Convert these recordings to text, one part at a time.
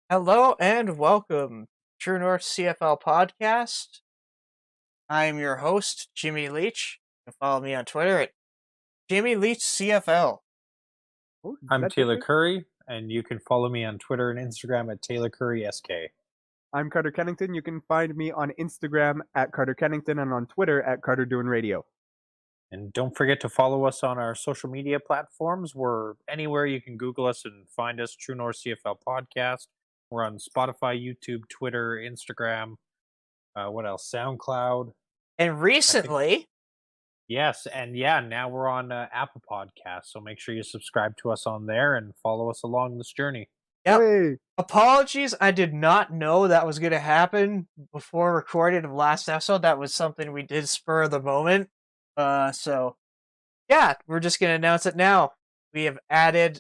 Hello and welcome, True North CFL podcast. I am your host, Jimmy Leach. You can follow me on Twitter at Jimmy Leach CFL. Oh, I'm that's Taylor different. Curry, and you can follow me on Twitter and Instagram at Taylor Curry SK. I'm Carter Kennington. You can find me on Instagram at Carter Kennington and on Twitter at Carter Doing Radio. And don't forget to follow us on our social media platforms. We're anywhere you can Google us and find us, True North CFL Podcast. We're on Spotify, YouTube, Twitter, Instagram. What else? SoundCloud. And I think recently, yes, and yeah, now we're on Apple Podcasts. So make sure you subscribe to us on there and follow us along this journey. yep, Hey, apologies, I did not know that was going to happen before recording of last episode. That was something we did spur of the moment. So yeah, we're just going to announce it now. We have added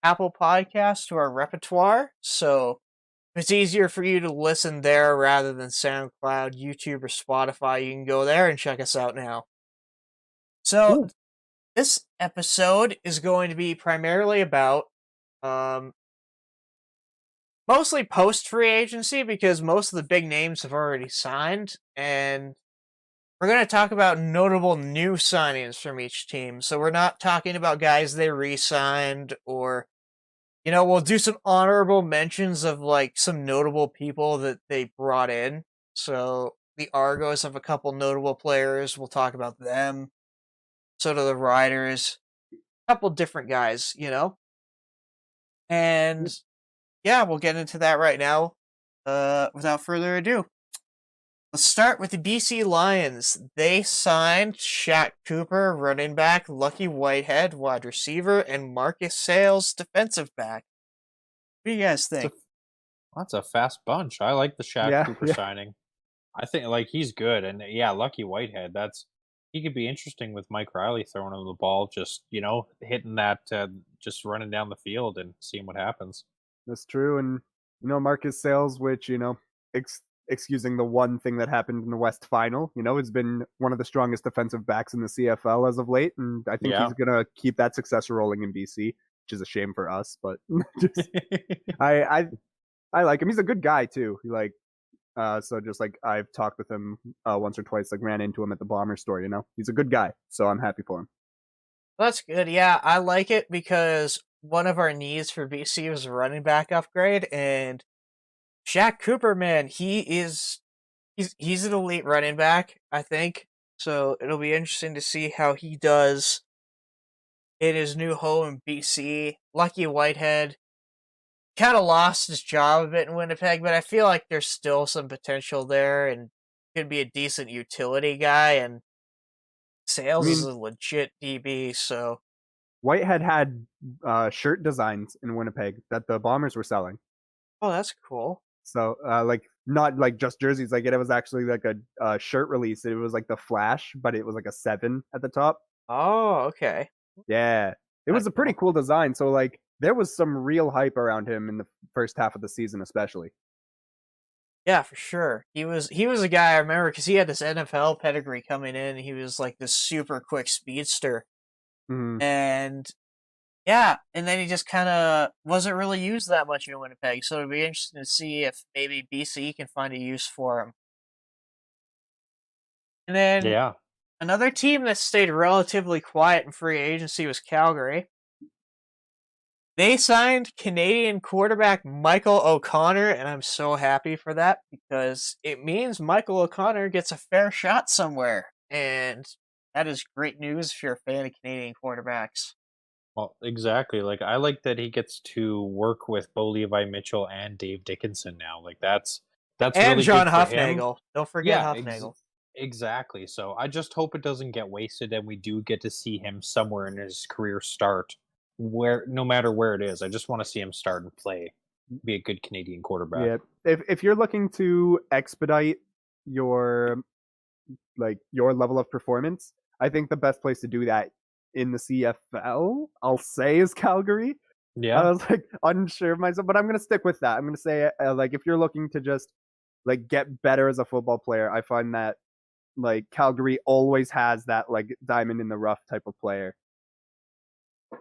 Apple Podcasts to our repertoire, so if it's easier for you to listen there rather than SoundCloud, YouTube, or Spotify, you can go there and check us out now. So, cool. this episode is going to be primarily about mostly post free agency because most of the big names have already signed, and we're going to talk about notable new signings from each team. So, we're not talking about guys they re signed or we'll do some honorable mentions of like some notable people that they brought in. So the Argos have a couple notable players. We'll talk about them. So do the Riders. A couple different guys. And yeah, we'll get into that right now. Without further ado. Let's start with the BC Lions. They signed Shaq Cooper, running back, Lucky Whitehead, wide receiver, and Marcus Sales, defensive back. What do you guys think? That's a fast bunch. I like the Shaq Yeah, Cooper yeah. signing. I think he's good, and yeah, Lucky Whitehead. He could be interesting with Mike Riley throwing him the ball, just hitting that, just running down the field and seeing what happens. That's true. And, Marcus Sales, which, excusing the one thing that happened in the West Final, has been one of the strongest defensive backs in the CFL as of late. And I think Yeah, he's going to keep that success rolling in BC, which is a shame for us. But just, I like him. He's a good guy, too. So just like I've talked with him once or twice, like ran into him at the Bomber store. He's a good guy, so I'm happy for him. That's good. Yeah, I like it because one of our needs for BC was a running back upgrade, and Shaq Cooper, man, he's an elite running back, I think. So it'll be interesting to see how he does in his new home in BC. Lucky Whitehead kind of lost his job a bit in Winnipeg, but I feel like there's still some potential there and could be a decent utility guy. And I Sales is mean, a legit DB, so Whitehead had shirt designs in Winnipeg that the Bombers were selling. oh, that's cool. So like not like just jerseys, like it was actually like a shirt release. It was like the Flash, but it was like a 7 at the top. Oh, okay. Yeah, it That's was a pretty cool. cool design. So like there was some real hype around him in the first half of the season, especially. Yeah, for sure. He was a guy I remember because he had this NFL pedigree coming in. He was like this super quick speedster, Mm-hmm. and yeah, and then he just kind of wasn't really used that much in Winnipeg. So it'd be interesting to see if maybe BC can find a use for him. And then yeah. another team that stayed relatively quiet in free agency was Calgary. They signed Canadian quarterback Michael O'Connor, and I'm so happy for that because it means Michael O'Connor gets a fair shot somewhere. And that is great news if you're a fan of Canadian quarterbacks. Well, exactly. Like I like that he gets to work with Bo Levi Mitchell and Dave Dickinson now. That's And really John good for him. Huffnagel. Don't forget Yeah, Huffnagel. exactly. So I just hope it doesn't get wasted and we do get to see him somewhere in his career start, where no matter where it is. I just want to see him start and play, be a good Canadian quarterback. Yeah, if you're looking to expedite your your level of performance, I think the best place to do that in the CFL, I'll say, is Calgary. I Yeah. was like unsure of myself, but I'm gonna stick with that. I'm gonna say like if you're looking to just like get better as a football player, I find that like Calgary always has that like diamond in the rough type of player.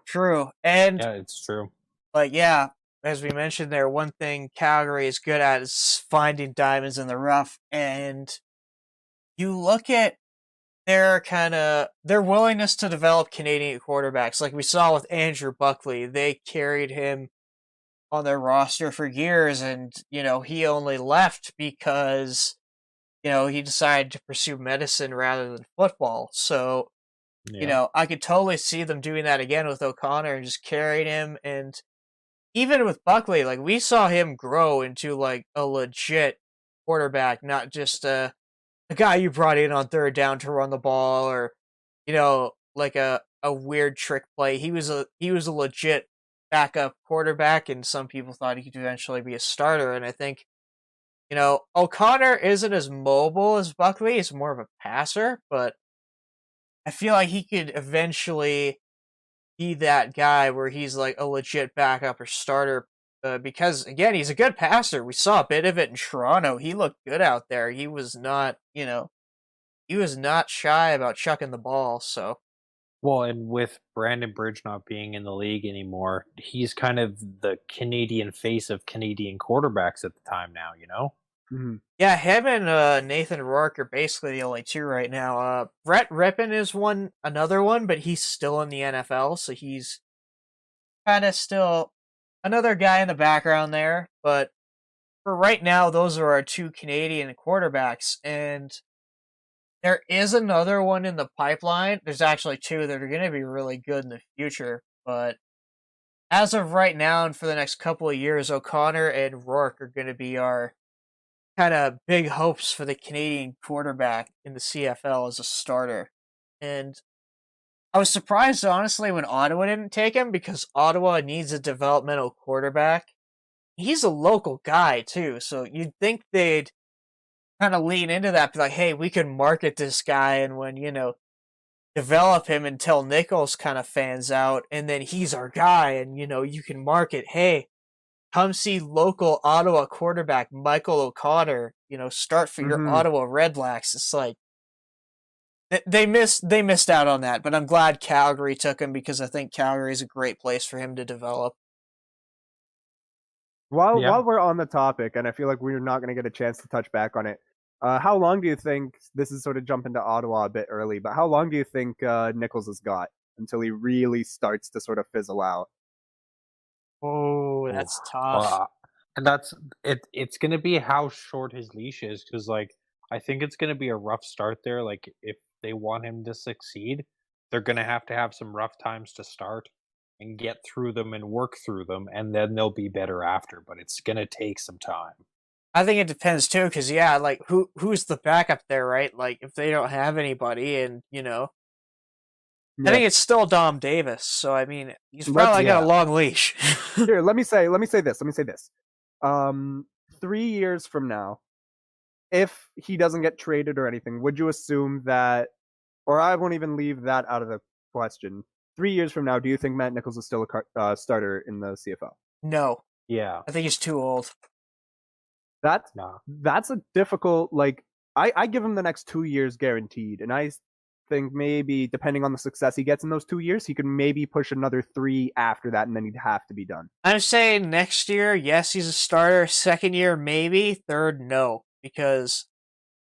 True. And Yeah, it's true. like yeah, as we mentioned there, one thing Calgary is good at is finding diamonds in the rough. And you look at their willingness to develop Canadian quarterbacks, like we saw with Andrew Buckley. They carried him on their roster for years, and he only left because he decided to pursue medicine rather than football. So I could totally see them doing that again with O'Connor and just carrying him. And even with Buckley, like we saw him grow into like a legit quarterback, not just a guy you brought in on third down to run the ball, or like a weird trick play. He was a legit backup quarterback, and some people thought he could eventually be a starter. And I think O'Connor isn't as mobile as Buckley. He's more of a passer, but I feel like he could eventually be that guy where he's like a legit backup or starter. Because again, he's a good passer. We saw a bit of it in Toronto. He looked good out there. He was not, he was not shy about chucking the ball. So, well, and with Brandon Bridge not being in the league anymore, he's kind of the Canadian face of Canadian quarterbacks at the time now. Mm-hmm. Yeah, him and Nathan Rourke are basically the only two right now. Brett Rippon is another one, but he's still in the NFL, so he's kind of still another guy in the background there. But for right now, those are our two Canadian quarterbacks, and there is another one in the pipeline. There's actually two that are going to be really good in the future, but as of right now and for the next couple of years, O'Connor and Rourke are going to be our kind of big hopes for the Canadian quarterback in the CFL as a starter. And I was surprised, honestly, when Ottawa didn't take him, because Ottawa needs a developmental quarterback. He's a local guy, too, so you'd think they'd kind of lean into that, be like, hey, we can market this guy, and when, develop him until Nichols kind of fans out, and then he's our guy, and, you can market, hey, come see local Ottawa quarterback Michael O'Connor, start for your Ottawa Redblacks. It's like they missed out on that, but I'm glad Calgary took him, because I think Calgary is a great place for him to develop. While we're on the topic, and I feel like we're not going to get a chance to touch back on it, how long do you think, this is sort of jumping to Ottawa a bit early, but how long do you think Nichols has got until he really starts to sort of fizzle out? Oh, that's tough. And it's going to be how short his leash is, because like I think it's going to be a rough start there. Like if they want him to succeed, they're going to have some rough times to start and get through them and work through them, and then they'll be better after, but it's going to take some time. I think it depends too, because like who's the backup there, right? Like if they don't have anybody, and I think it's still Dom Davis. So I mean, he's probably got a long leash. Here, let me say this. 3 years from now, if he doesn't get traded or anything, would you assume that, or I won't even leave that out of the question. 3 years from now, do you think Matt Nichols is still a starter in the CFL? No. Yeah. I think he's too old. That's a difficult, like, I give him the next 2 years guaranteed, and I think maybe, depending on the success he gets in those 2 years, he could maybe push another 3 after that, and then he'd have to be done. I'm saying next year, yes, he's a starter. Second year, maybe. Third, no. Because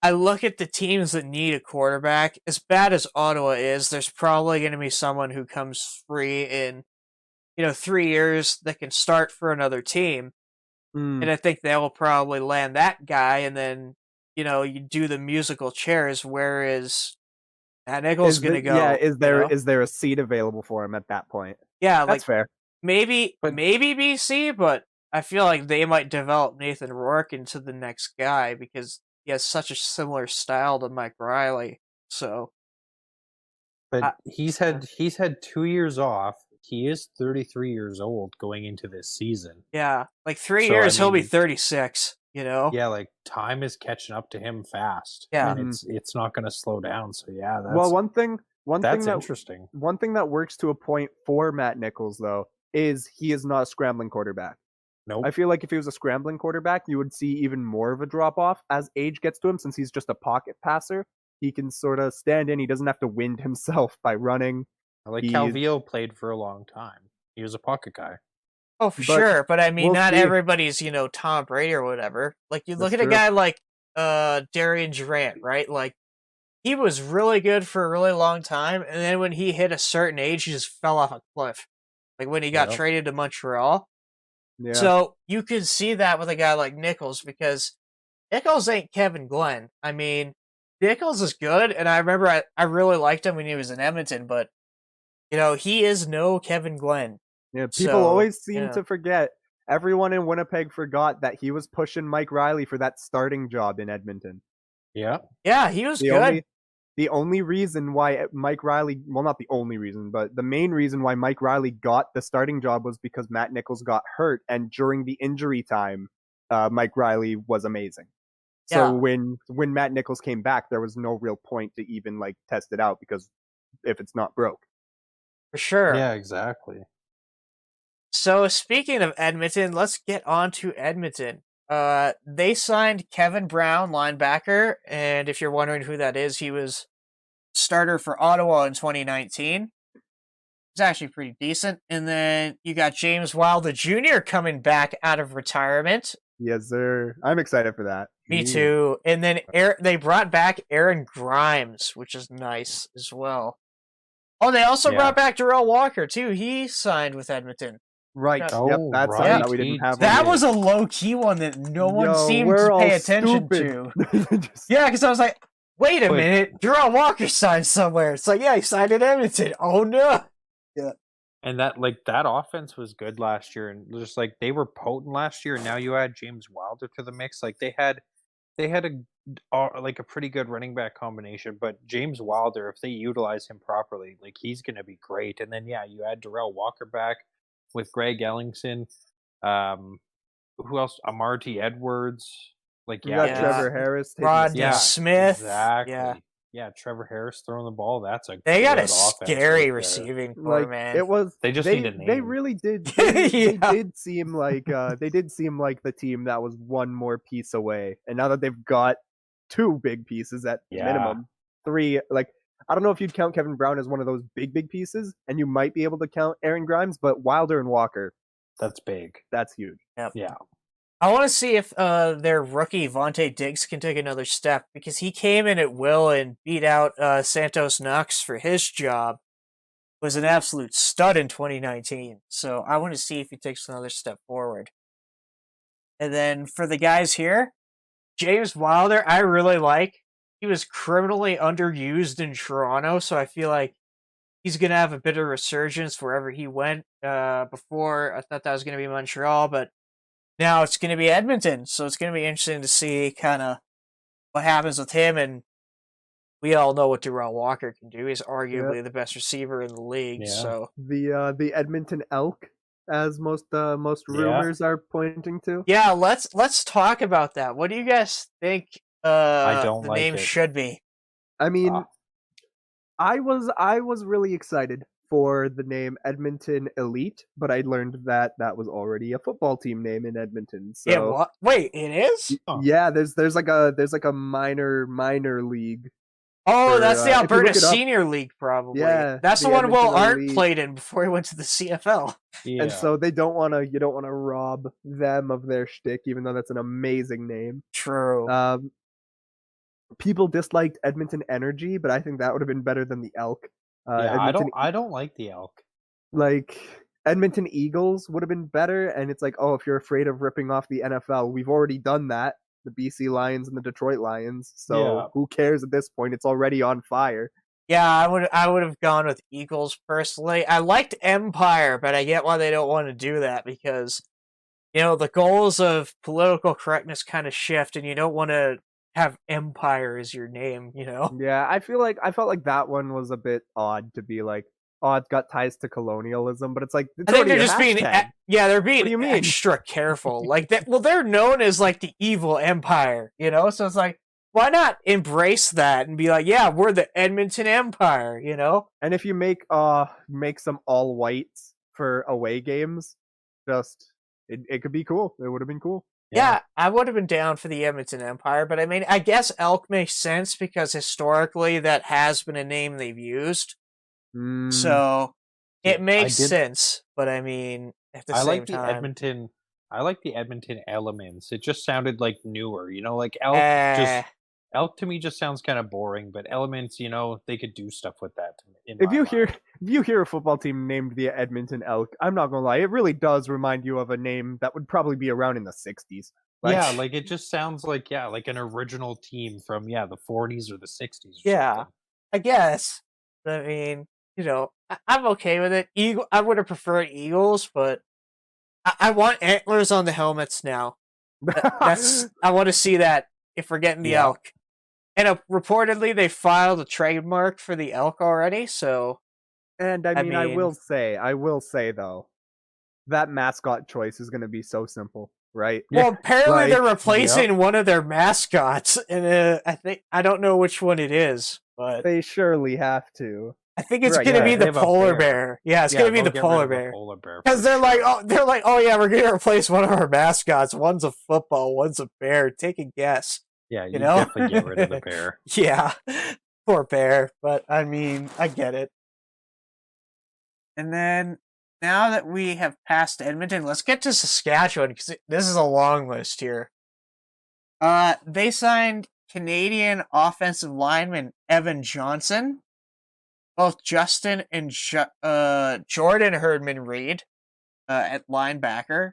I look at the teams that need a quarterback. As bad as Ottawa is, there's probably going to be someone who comes free in 3 years that can start for another team. And I think they will probably land that guy, and then, you do the musical chairs. Where is Matt Nichols going to go? Yeah, is there a seat available for him at that point? Yeah, that's fair. Maybe BC, but I feel like they might develop Nathan Rourke into the next guy, because he has such a similar style to Mike Riley. So, but he's had 2 years off. He is 33 years old going into this season. Yeah, like 3 years, he'll be 36. Yeah, like time is catching up to him fast. Yeah, and it's not going to slow down. So yeah, one thing that's interesting. One thing that works to a point for Matt Nichols, though, is he is not a scrambling quarterback. Nope. I feel like if he was a scrambling quarterback, you would see even more of a drop off as age gets to him. Since he's just a pocket passer, he can sort of stand in. He doesn't have to wind himself by running. Like Calvillo played for a long time. He was a pocket guy. Oh, for But sure. But I mean, we'll not see. everybody's, Tom Brady or whatever. Like, you look That's at a true. guy like Darian Durant, right? Like, he was really good for a really long time, and then when he hit a certain age, he just fell off a cliff. Like when he got Yep. traded to Montreal. Yeah. So you could see that with a guy like Nichols, because Nichols ain't Kevin Glenn. I mean, Nichols is good, and I remember I really liked him when he was in Edmonton, but he is no Kevin Glenn. Yeah, people So, always seem to forget. Everyone in Winnipeg forgot that he was pushing Mike Riley for that starting job in Edmonton. Yeah. Yeah, he was good. The only reason why Mike Riley, well, not the only reason, but the main reason why Mike Riley got the starting job was because Matt Nichols got hurt, and during the injury time, Mike Riley was amazing. So when Matt Nichols came back, there was no real point to even test it out, because if it's not broke. For sure. Yeah, exactly. So speaking of Edmonton, let's get on to Edmonton. They signed Kevin Brown, linebacker, and if you're wondering who that is, he was starter for Ottawa in 2019. It's actually pretty decent. And then you got James Wilder Jr. coming back out of retirement. Yes, sir. I'm excited for that. Me too. And then they brought back Aaron Grimes, which is nice as well. Oh, they also brought back Darrell Walker too. He signed with Edmonton. Right. Oh, yep. That's something that we didn't have. That was a low-key one that no one seemed to pay attention to. Yeah, because I was like, wait a minute, Darrell Walker signed somewhere. It's like, yeah, he signed at Edmonton. Oh no. Yeah. And that offense was good last year, and just they were potent last year, and now you add James Wilder to the mix. They had a pretty good running back combination, but James Wilder, if they utilize him properly, he's gonna be great. And then you add Darrell Walker back with Greg Ellingson. Who else? Amarty Edwards. Trevor Harris. Rodney Smith. Exactly. Yeah, Trevor Harris throwing the ball. They got a scary receiving core, man. It was. They just need a name. They really did. They did seem like the team that was one more piece away. And now that they've got two big pieces at minimum, three. I don't know if you'd count Kevin Brown as one of those big pieces, and you might be able to count Aaron Grimes, but Wilder and Walker. That's big. That's huge. Yep. Yeah. I want to see if their rookie Vontae Diggs can take another step, because he came in at will and beat out Santos Knox for his job. Was an absolute stud in 2019. So I want to see if he takes another step forward. And then for the guys here, James Wilder, I really like. He was criminally underused in Toronto, so I feel like he's going to have a bit of resurgence wherever he went. Before, I thought that was going to be Montreal, but now it's going to be Edmonton, so it's going to be interesting to see kind of what happens with him. And we all know what Darrell Walker can do. He's arguably the best receiver in the league. Yeah. So the Edmonton Elk, as most rumors are pointing to. Yeah, let's talk about that. What do you guys think? I don't the like name it. should be. I mean, I was really excited for the name Edmonton Elite, but I learned that was already a football team name in Edmonton. So Yeah, what? Wait, it is? Yeah, there's like a minor league. Oh, that's the Alberta Senior League, probably. Yeah, that's the one Will Art Elite. played in before he went to the CFL. Yeah. And so you don't want to rob them of their shtick, even though that's an amazing name. True. People disliked Edmonton Energy, but I think that would have been better than the Elk. I don't like the Elk. Edmonton Eagles would have been better, and it's if you're afraid of ripping off the NFL, we've already done that. The BC Lions and the Detroit Lions. So who cares at this point? It's already on fire. Yeah, I would have gone with Eagles personally. I liked Empire, but I get why they don't want to do that, because the goals of political correctness kind of shift, and you don't want to have Empire as your name, Yeah, I felt like that one was a bit odd to be it's got ties to colonialism, but it's I think they're just being they're being What do you mean? extra careful. Well, they're known as the evil empire, so it's why not embrace that and be we're the Edmonton Empire, And if you make some all whites for away games, it could be cool. It would have been cool. Yeah, I would have been down for the Edmonton Empire, but I mean, I guess Elk makes sense because historically that has been a name they've used. So it makes sense, but I mean, at the I same like the time. Edmonton. I like the Edmonton Elements. It just sounded like newer, like Elk. Eh, Elk to me just sounds kind of boring, but Elements, they could do stuff with that in If my you mind. hear a football team named the Edmonton Elk, I'm not gonna lie, it really does remind you of a name that would probably be around in the '60s. Like, Yeah, like it just sounds like like an original team from the 40s or the 60s or yeah, something. I guess. I mean, I'm okay with it. I would have preferred Eagles, but I want antlers on the helmets now. I want to see that if we're getting the Yeah. elk. And reportedly, they filed a trademark for the elk already. So, and I I mean, I mean, will say though, that mascot choice is gonna be so simple, right? Yeah. well, apparently they're Like, replacing one of their mascots, and I don't know which one it is, but they surely have to. I think it's Right, gonna yeah. be They the have a polar bear. bear. Yeah, it's Yeah, gonna be they'll the get rid polar of the bear. polar bear Because for they're like, sure. oh yeah, we're gonna replace one of our mascots. One's a football, one's a bear. Take a guess. Yeah, You you know? definitely get rid of the bear. Yeah, poor bear. But I mean, I get it. And then now that we have passed Edmonton, let's get to Saskatchewan because this is a long list here. They signed Canadian offensive lineman Evan Johnston, both Justin and Jordan Herdman Reed at linebacker.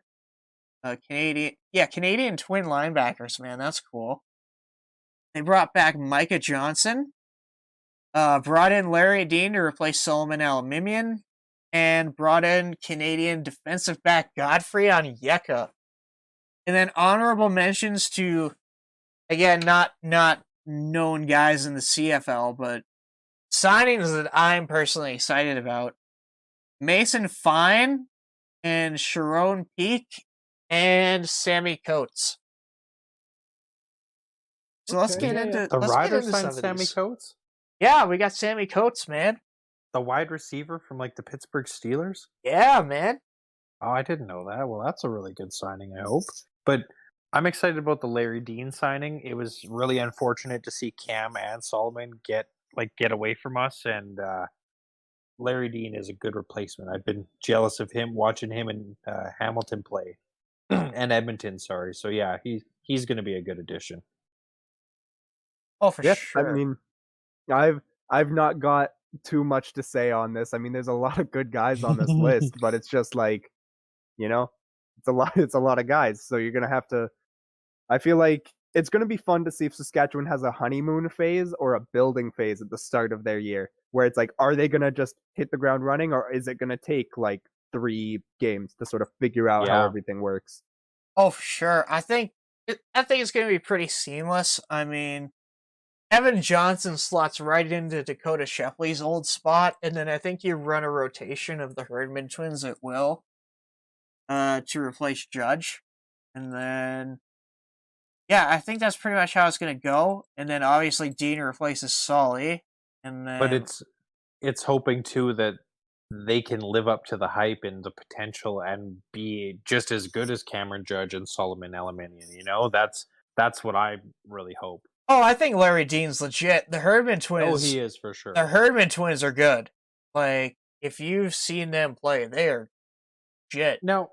Canadian twin linebackers, man, that's cool. They brought back Micah Johnson, brought in Larry Dean to replace Solomon Aluminium, and brought in Canadian defensive back Godfrey Onyeka. And then honorable mentions to, again, not known guys in the CFL, but signings that I'm personally excited about. Mason Fine and Sharon Peak and Sammy Coates. So let's Okay. get Yeah, into The let's get Riders into signed some of Sammy these. Coates, Yeah, we got Sammy Coates, man. the wide receiver from the Pittsburgh Steelers. Yeah, man. Oh, I didn't know that. Well, that's a really good signing, I hope. But I'm excited about the Larry Dean signing. It was really unfortunate to see Cam and Solomon get away from us, and Larry Dean is a good replacement. I've been jealous of him watching him in Hamilton play and Edmonton. Sorry, so yeah, he's going to be a good addition. Oh, for Yeah, I sure. mean, I've not got too much to say on this. I mean, there's a lot of good guys on this list, but it's just like, it's a lot. It's a lot of guys, so you're gonna have to. I feel like it's gonna be fun to see if Saskatchewan has a honeymoon phase or a building phase at the start of their year, where it's like, are they gonna just hit the ground running, or is it gonna take like 3 games to sort of figure out how Yeah. everything works? Oh, for sure. I think it's going to be pretty seamless. I mean, Evan Johnson slots right into Dakota Shepley's old spot, and then I think you run a rotation of the Herdman twins at will to replace Judge. And then, yeah, I think that's pretty much how it's going to go. And then obviously Dean replaces Solly. And then, But it's hoping too that they can live up to the hype and the potential and be just as good as Cameron Judge and Solomon Aluminium. That's what I really hope. oh, I think Larry Dean's legit. The Herdman twins. Oh, he is for sure. The Herdman twins are good. Like, if you've seen them play, they are legit. Now,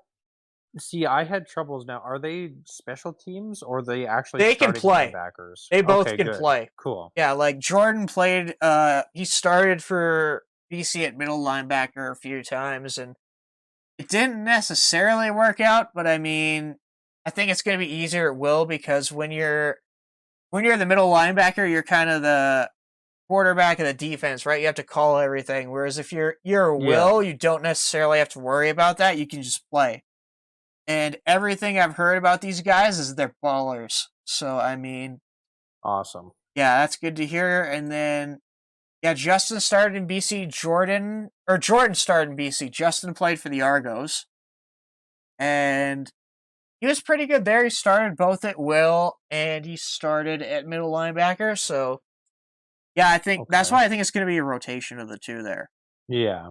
see, I had troubles. Now, are they special teams or are they actually They can starting play. linebackers? They both Okay, can good. play. Cool. Yeah, like Jordan played. He started for BC at middle linebacker a few times, and it didn't necessarily work out. But I mean, I think it's going to be easier at will because when you're the middle linebacker, you're kind of the quarterback of the defense, right? You have to call everything. Whereas if you're a will, you don't necessarily have to worry about that. You can just play. And everything I've heard about these guys is they're ballers. So I mean, Awesome. yeah, that's good to hear. And then, yeah, Justin started in BC. Jordan started in BC. Justin played for the Argos. And he was pretty good there. He started both at will and he started at middle linebacker. So, yeah, I think that's Okay. why I think it's going to be a rotation of the two there. Yeah.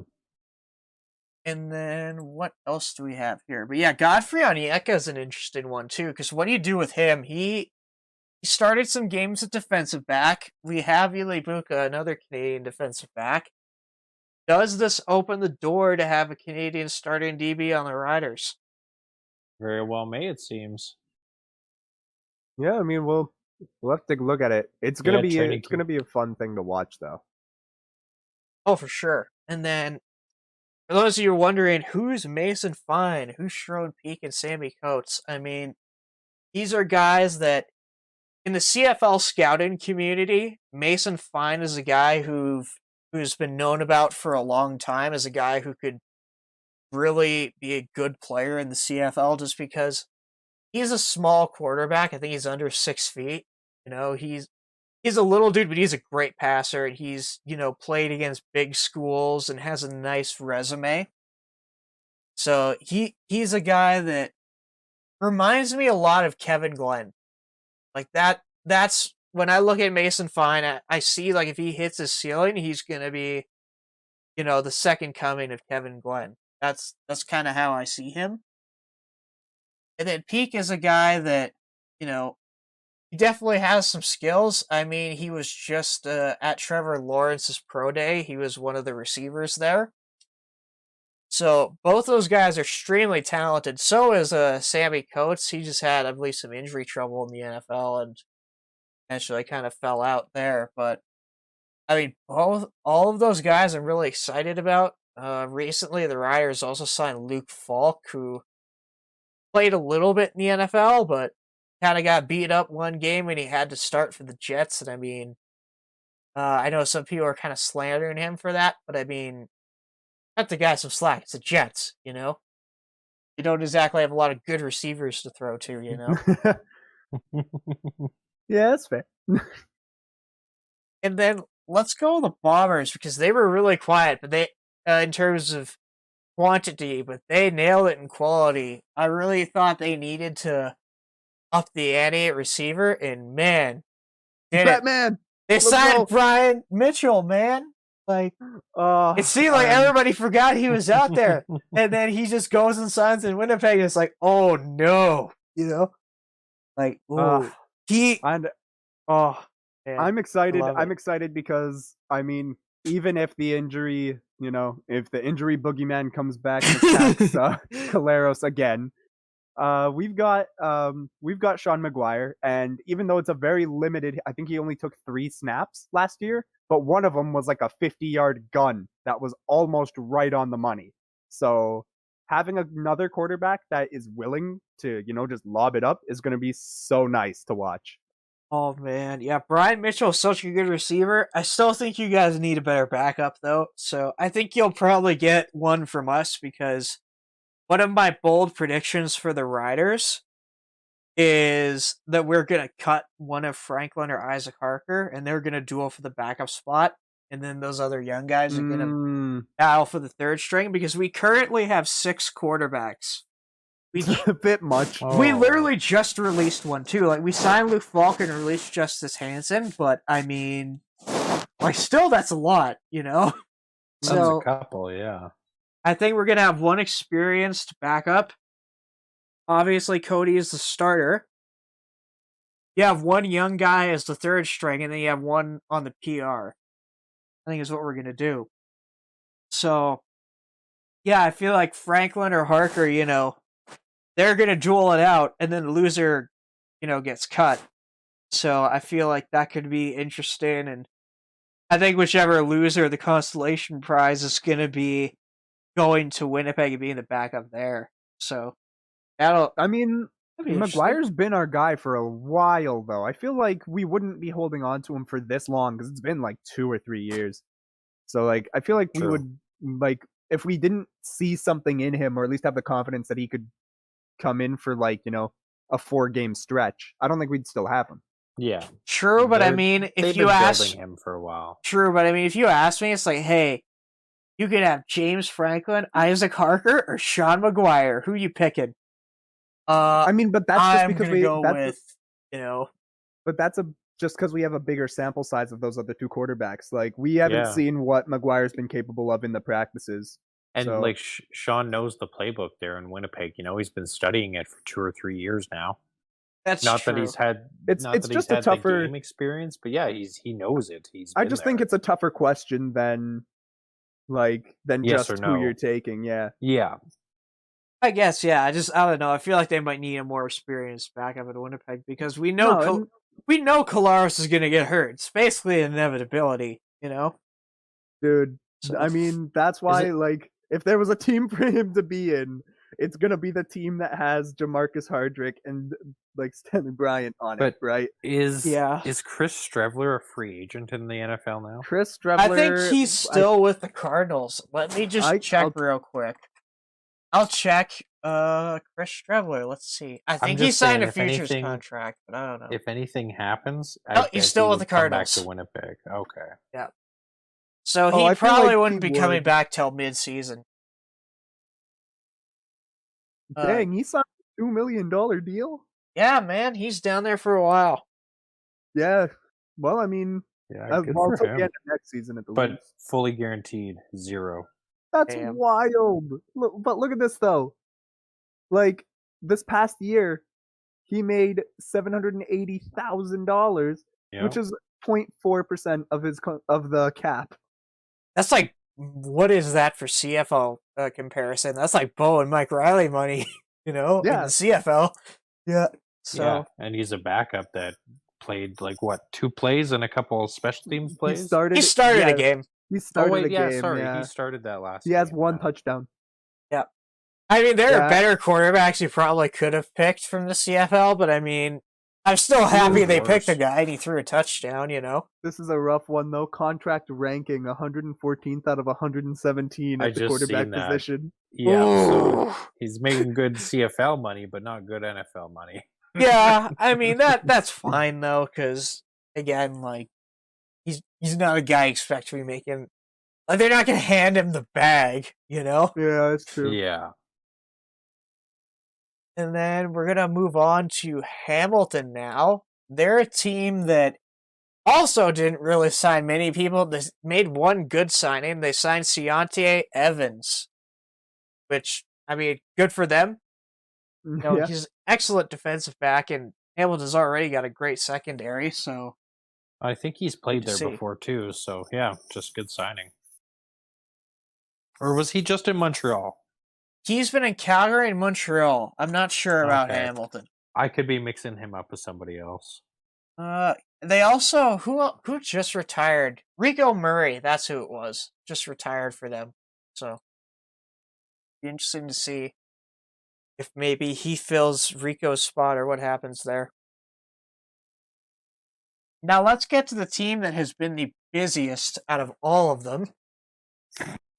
And then what else do we have here? But yeah, Godfrey Onyeka is an interesting one too, because what do you do with him? He started some games at defensive back. We have Eli Buka, another Canadian defensive back. does this open the door to have a Canadian starting DB on the Riders? Very well may, it seems. Yeah, I mean, we'll have to take a look at it. It's gonna be a fun thing to watch, though. Oh, for sure. And then, for those of you wondering, who's Mason Fine, who's Sharon Peak, and Sammy Coates? I mean, these are guys that, in the CFL scouting community, Mason Fine is a guy who's been known about for a long time as a guy who could really be a good player in the CFL just because he's a small quarterback. I think he's under 6 feet. He's a little dude, but he's a great passer, and he's, played against big schools and has a nice resume. So he's a guy that reminds me a lot of Kevin Glenn. Like that's when I look at Mason Fine, I see, like, if he hits his ceiling, he's gonna be, the second coming of Kevin Glenn. That's kind of how I see him. And then Peak is a guy that, he definitely has some skills. I mean, he was just at Trevor Lawrence's pro day. He was one of the receivers there. So both those guys are extremely talented. So is Sammy Coates. He just had, I believe, some injury trouble in the NFL and eventually kind of fell out there. But I mean, all of those guys I'm really excited about. Recently, the Riders also signed Luke Falk, who played a little bit in the NFL, but kind of got beat up one game when he had to start for the Jets. And I mean, I know some people are kind of slandering him for that, but I mean, cut the guy some slack. It's the Jets, You don't exactly have a lot of good receivers to throw to, Yeah, that's fair. And then let's go with the Bombers, because they were really quiet, but they, in terms of quantity, but they nailed it in quality. I really thought they needed to up the ante at receiver, and man, Batman! They signed Brian Mitchell, man. Like, it seemed like everybody forgot he was out there, and then he just goes and signs in Winnipeg, and it's like, oh no, like, I'm excited. I'm excited because, I mean, even if the injury, if the injury boogeyman comes back and attacks Caleros again, we've got Sean Maguire, and even though it's a very limited, I think he only took 3 snaps last year, but one of them was like a 50-yard gun that was almost right on the money. So having another quarterback that is willing to, just lob it up is going to be so nice to watch. Oh, man. Yeah, Brian Mitchell is such a good receiver. I still think you guys need a better backup, though. So I think you'll probably get one from us, because one of my bold predictions for the Riders is that we're going to cut one of Franklin or Isaac Harker, and they're going to duel for the backup spot. And then those other young guys are going to battle for the third string, because we currently have 6 quarterbacks. It's a bit much. We literally just released one, too. Like, we signed Luke Falk and released Justice Hansen, but, I mean, like, still, that's a lot, That's So, a couple, yeah. I think we're going to have one experienced backup. Obviously, Cody is the starter. You have one young guy as the third string, and then you have one on the PR. I think is what we're going to do. So, yeah, I feel like Franklin or Harker, they're going to duel it out, and then the loser, gets cut. So I feel like that could be interesting, and I think whichever loser the consolation prize is going to be going to Winnipeg and being the backup there. So Maguire's been our guy for a while, though. I feel like we wouldn't be holding on to him for this long, because it's been like 2 or 3 years. So, like, I feel like we would, like, if we didn't see something in him, or at least have the confidence that he could come in for, like, a 4-game stretch, I don't think we'd still have him. Yeah. True, but if you ask him for a while. True, but if you ask me, it's like, hey, you could have James Franklin, Isaac Harker, or Sean Maguire. Who you picking? But that's just because But that's just because we have a bigger sample size of those other 2 quarterbacks. Like, we haven't seen what Maguire's been capable of in the practices. And Sean knows the playbook there in Winnipeg. He's been studying it for 2 or 3 years now. That's not true. That he's had. It's just a tougher game experience, but yeah, he knows it. I just think it's a tougher question than like than Yes just or who no? you're taking. Yeah. Yeah. I guess, yeah. I don't know. I feel like they might need a more experienced backup at Winnipeg because we know No, and we know Kolaris is going to get hurt. It's basically an inevitability, dude, So I mean, that's why, like, if there was a team for him to be in, it's gonna be the team that has Jamarcus Hardrick and like Stanley Bryant on it, But right? is Yeah. Chris Strebler a free agent in the NFL now? Chris Strebler. I think he's still with the Cardinals. Let me just check real quick. I'll check. Chris Strebler. Let's see. I think he signed a futures contract, but I don't know. If anything happens, he's still with the Cardinals. Come back to Winnipeg. Okay. Yeah. So he I feel probably like wouldn't he be coming would. back till mid-season. Dang, he signed a $2 million deal? Yeah, man, he's down there for a while. Yeah. Well, I mean, Yeah, good well, for until him. the end of next season at the But least. fully guaranteed, 0. That's Damn. wild. But look at this though. Like this past year, he made $780,000, which is 0.4% of the cap. That's like, what is that for CFL comparison? That's like Bo and Mike Riley money, in the CFL. Yeah. So yeah, and he's a backup that played like what, 2 plays and a couple of special teams plays. He started a game. He started a game. He started that last. He has 1 touchdown. Yeah. I mean, there are better quarterbacks you probably could have picked from the CFL, but I mean, I'm still happy they picked a guy and he threw a touchdown, This is a rough one, though. Contract ranking 114th out of 117 at the quarterback position. Yeah, so he's making good CFL money, but not good NFL money. Yeah, I mean, that's fine, though, because, again, like, he's not a guy you expect to be making... Like, they're not going to hand him the bag, Yeah, that's true. Yeah. And then we're going to move on to Hamilton now. They're a team that also didn't really sign many people. They made one good signing. They signed Keontae Evans, which, I mean, good for them. He's an excellent defensive back, and Hamilton's already got a great secondary, so... I think he's played there before, too, so, yeah, just good signing. Or was he just in Montreal? He's been in Calgary and Montreal. I'm not sure about Hamilton. I could be mixing him up with somebody else. They also... Who just retired? Rico Murray, that's who it was. Just retired for them, so... Be interesting to see if maybe he fills Rico's spot or what happens there. Now let's get to the team that has been the busiest out of all of them.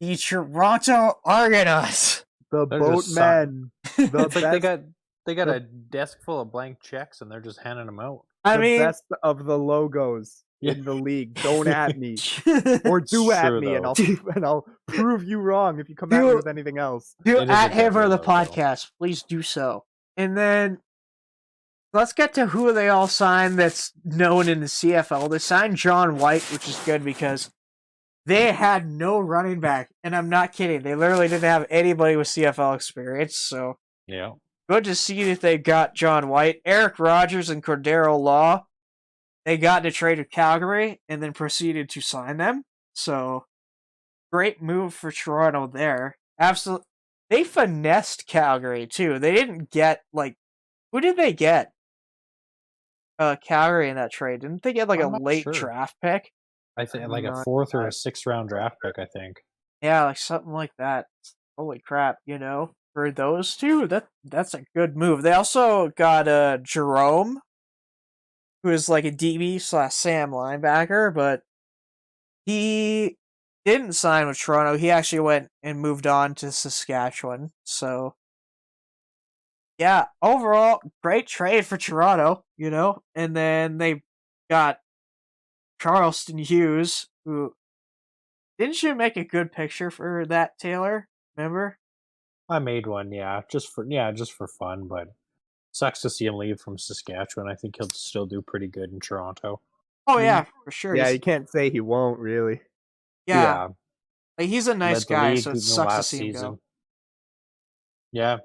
The Toronto Argonauts. The boatmen. It's like they got a desk full of blank checks and they're just handing them out. I mean, the best of the logos in the league. Don't at me, or do at me, and I'll prove you wrong if you come at me with anything else. Do at him or the podcast. Please do so. And then let's get to who they all signed that's known in the CFL. They signed John White, which is good because they had no running back, and I'm not kidding. They literally didn't have anybody with CFL experience, so yeah, good to see that they got John White. Eric Rogers and Cordero Law, they got to trade with Calgary and then proceeded to sign them. So, great move for Toronto there. Absolutely. They finessed Calgary, too. They didn't get, who did they get? Calgary in that trade. Didn't they get, a late draft pick? I think, like a 4th or a 6th round draft pick, I think. Yeah, something like that. Holy crap, for those two, that's a good move. They also got Jerome, who is like a DB/Sam linebacker, but he didn't sign with Toronto. He actually went and moved on to Saskatchewan. So, yeah, overall, great trade for Toronto, And then they got Charleston Hughes, who... Didn't you make a good picture for that, Taylor? Remember? I made one, just for fun, but sucks to see him leave from Saskatchewan. I think he'll still do pretty good in Toronto. Oh yeah, for sure. Yeah, you can't say he won't really. Yeah. He's a nice guy, so it sucks to see him go. Yeah,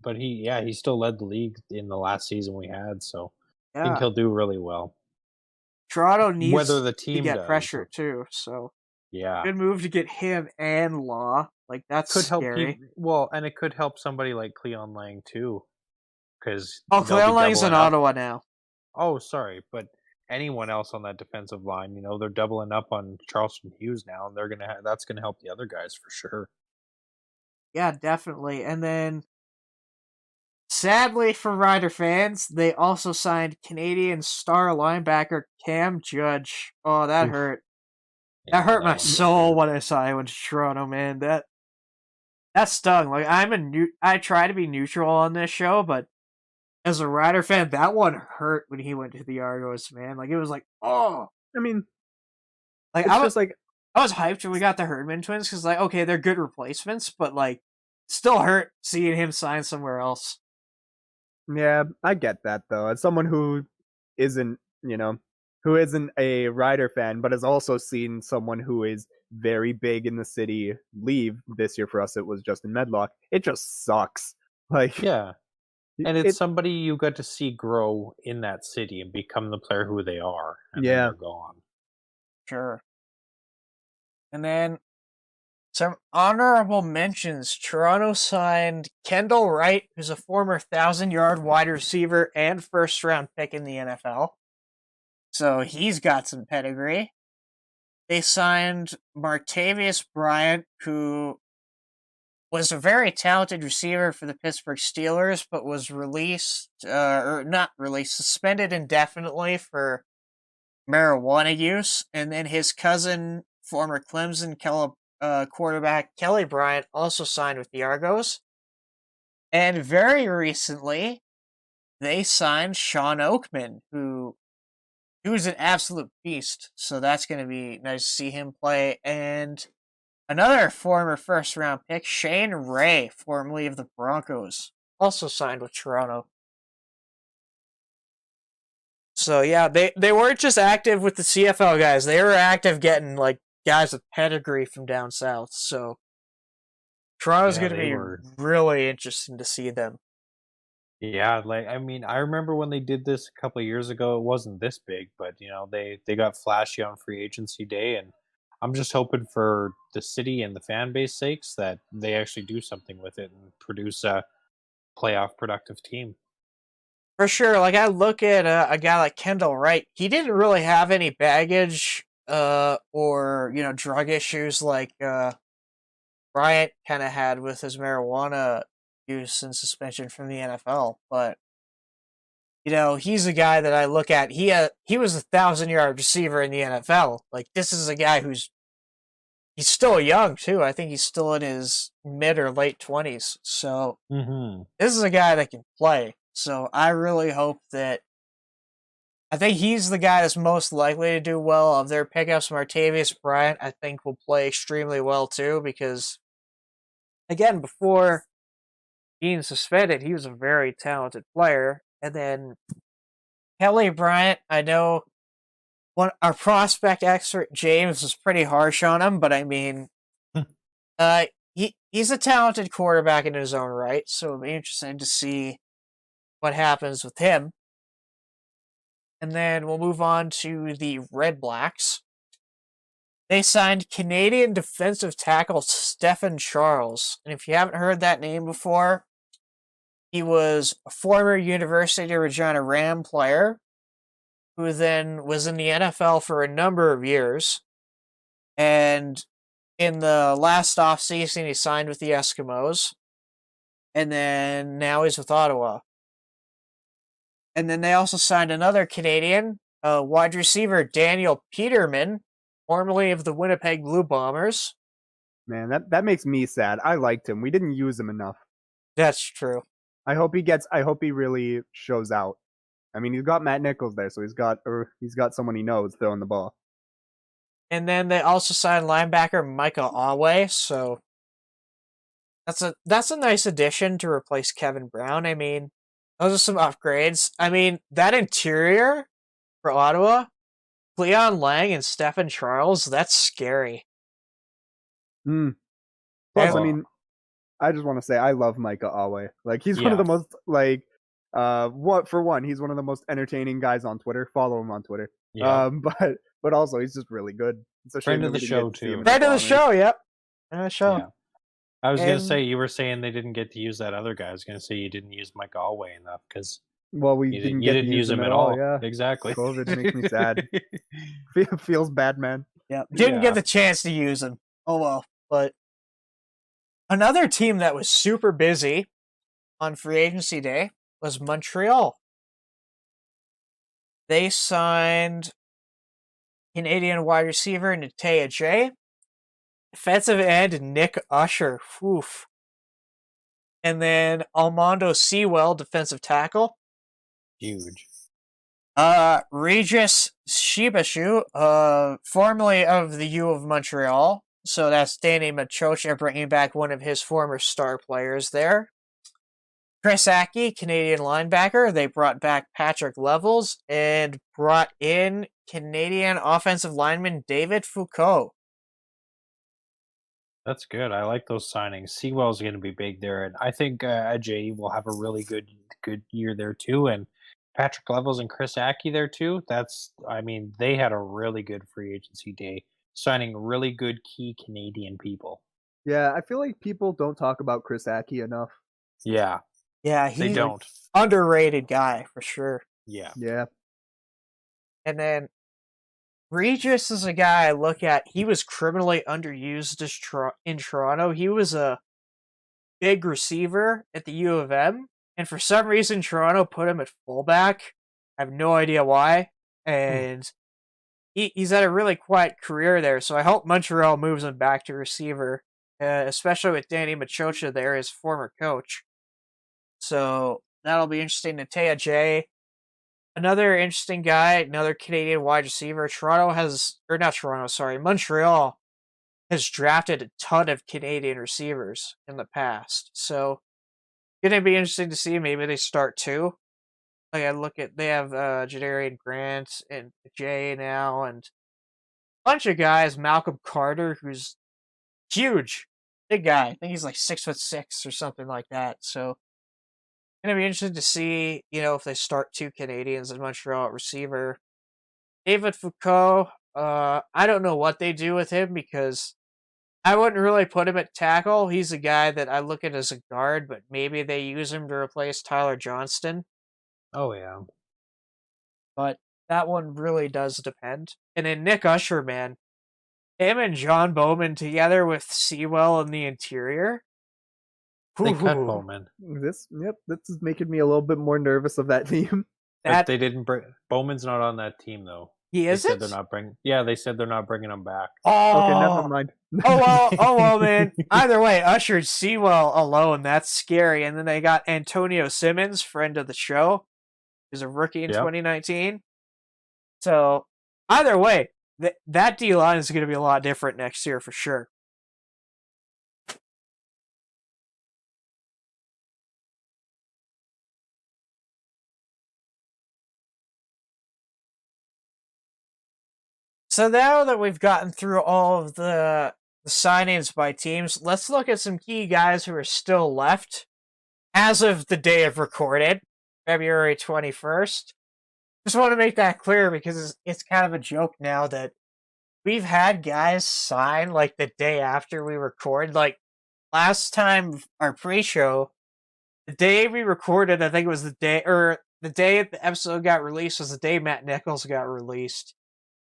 but he still led the league in the last season we had, so I think he'll do really well. Toronto needs whether the team to get does. pressure too, so Yeah. Good move to get him and Law. Like, that's Could help scary. and it could help somebody like Cleon Lang too, because Oh, they'll be Cleon Lang's in doubling up. Ottawa now. Oh, sorry, but anyone else on that defensive line, they're doubling up on Charleston Hughes now, and that's gonna help the other guys for sure. Yeah, definitely. And then, sadly for Rider fans, they also signed Canadian star linebacker Cam Judge. Oh, that Oof. hurt. Yeah, That hurt my one soul hurt. when I saw he went to Toronto, man. That stung. Like, I try to be neutral on this show, but as a Rider fan, that one hurt when he went to the Argos, man. Like, it was like, oh. I mean, Like, it's just like, I was hyped when we got the Herdman twins because, like, okay, they're good replacements, but, like, still hurt seeing him sign somewhere else. yeah, I get that though. As someone who isn't, who isn't a Rider fan, but has also seen someone who is very big in the city leave this year for us, it was Justin Medlock. It just sucks. Like, Yeah, and it's it, somebody you got to see grow in that city and become the player who they are, and then Yeah. they're gone. Sure. And then some honorable mentions. Toronto signed Kendall Wright, who's a former 1,000-yard wide receiver and first-round pick in the NFL. So he's got some pedigree. They signed Martavius Bryant, who was a very talented receiver for the Pittsburgh Steelers, but was suspended indefinitely for marijuana use. And then his cousin, former Clemson quarterback Kelly Bryant, also signed with the Argos. And very recently, they signed Sean Oakman, who's an absolute beast. So that's going to be nice to see him play. And another former first-round pick, Shane Ray, formerly of the Broncos, also signed with Toronto. So yeah, they weren't just active with the CFL guys; they were active getting like guys with pedigree from down south. So Toronto's going to be really interesting to see them. Yeah, I remember when they did this a couple of years ago. It wasn't this big, but they got flashy on free agency day, and I'm just hoping for the city and the fan base sakes that they actually do something with it and produce a playoff productive team. For sure, like I look at a guy like Kendall Wright. He didn't really have any baggage, or drug issues like Bryant kind of had with his marijuana use and suspension from the NFL. But he's a guy that I look at. He was a 1,000-yard receiver in the NFL. Like, this is a guy he's still young too. I think he's still in his mid or late 20s. So this is a guy that can play. So I really hope that. I think he's the guy that's most likely to do well of their pickups. Martavius Bryant, I think, will play extremely well too because, again, before being suspended, he was a very talented player. And then Kelly Bryant, I know our prospect expert James was pretty harsh on him, but I mean, he's a talented quarterback in his own right, so it'll be interesting to see what happens with him. And then we'll move on to the Red Blacks. They signed Canadian defensive tackle Stephen Charles. And if you haven't heard that name before, he was a former University of Regina Ram player who then was in the NFL for a number of years. And in the last offseason, he signed with the Eskimos. And then now he's with Ottawa. And then they also signed another Canadian, wide receiver Daniel Peterman, formerly of the Winnipeg Blue Bombers. Man, that makes me sad. I liked him. We didn't use him enough. That's true. I hope he really shows out. I mean, he's got Matt Nichols there, so he's got someone he knows throwing the ball. And then they also signed linebacker Micah Awe, so that's a nice addition to replace Kevin Brown. I mean, those are some upgrades. I mean, that interior for Ottawa, Cleon Lang and Stephen Charles, that's scary. Plus, I mean, I just want to say I love Micah Awe. Like, he's one of the most he's one of the most entertaining guys on Twitter. Follow him on Twitter. Yeah. But but also he's just really good. It's a Friend shame of that the we didn't show, get to see too. him in Friend of the Honors. show, yep. Friend of the show. Yeah. I was going to And- say, you were saying they didn't get to use that other guy. I was going to say you didn't use Mike Galway enough because Well, we you didn't you get didn't to use him at all. Yeah, Exactly. COVID makes me sad. Feels bad, man. Yeah, didn't Yeah. get the chance to use him. Oh well. But another team that was super busy on free agency day was Montreal. They signed Canadian wide receiver Natea J, defensive end Nick Usher, oof, and then Almondo Sewell, defensive tackle. Huge. Regis Shibashu, formerly of the U of Montreal. So that's Danny Machocha bringing back one of his former star players there. Chris Aki, Canadian linebacker. They brought back Patrick Levels and brought in Canadian offensive lineman David Foucault. That's good. I like those signings. Sewell's going to be big there, and I think Ajay will have a really good year there too. And Patrick Levels and Chris Aki there too. They had a really good free agency day, signing really good key Canadian people. Yeah, I feel like people don't talk about Chris Aki enough. Yeah, Yeah, they he's don't. underrated guy for sure. Yeah, Yeah. And then Regis is a guy I look at. He was criminally underused in Toronto. He was a big receiver at the U of M, and for some reason Toronto put him at fullback. I have no idea why. And he's had a really quiet career there, so I hope Montreal moves him back to receiver, especially with Danny Machocha there, his former coach. So that'll be interesting. Natea J, another interesting guy, another Canadian wide receiver. Montreal has drafted a ton of Canadian receivers in the past. So gonna be interesting to see. Maybe they start two. Like they have Jadarian Grant and Jay now, and a bunch of guys. Malcolm Carter, who's huge, big guy. I think he's like 6'6" or something like that. So gonna be interested to see, if they start two Canadians in Montreal at receiver. David Foucault, I don't know what they do with him because I wouldn't really put him at tackle. He's a guy that I look at as a guard, but maybe they use him to replace Tyler Johnston. Oh yeah. But that one really does depend. And then Nick Usher, man, him and John Bowman together with Sewell in the interior. They cut Ooh, Bowman. This is making me a little bit more nervous of that team. But they didn't bring Bowman's not on that team though. He They said isn't? they're not bringing. Yeah, they said they're not bringing him back. Oh, Okay, never mind. oh well, man. Either way, Usher and Sewell alone, that's scary. And then they got Antonio Simmons, friend of the show, who's a rookie in Yep. 2019. So either way, that D line is going to be a lot different next year for sure. So now that we've gotten through all of the signings by teams, let's look at some key guys who are still left as of the day of recording, February 21st. Just want to make that clear because it's kind of a joke now that we've had guys sign like the day after we record. Like last time, our pre-show, the day we recorded, I think it was the day the episode got released was the day Matt Nichols got released.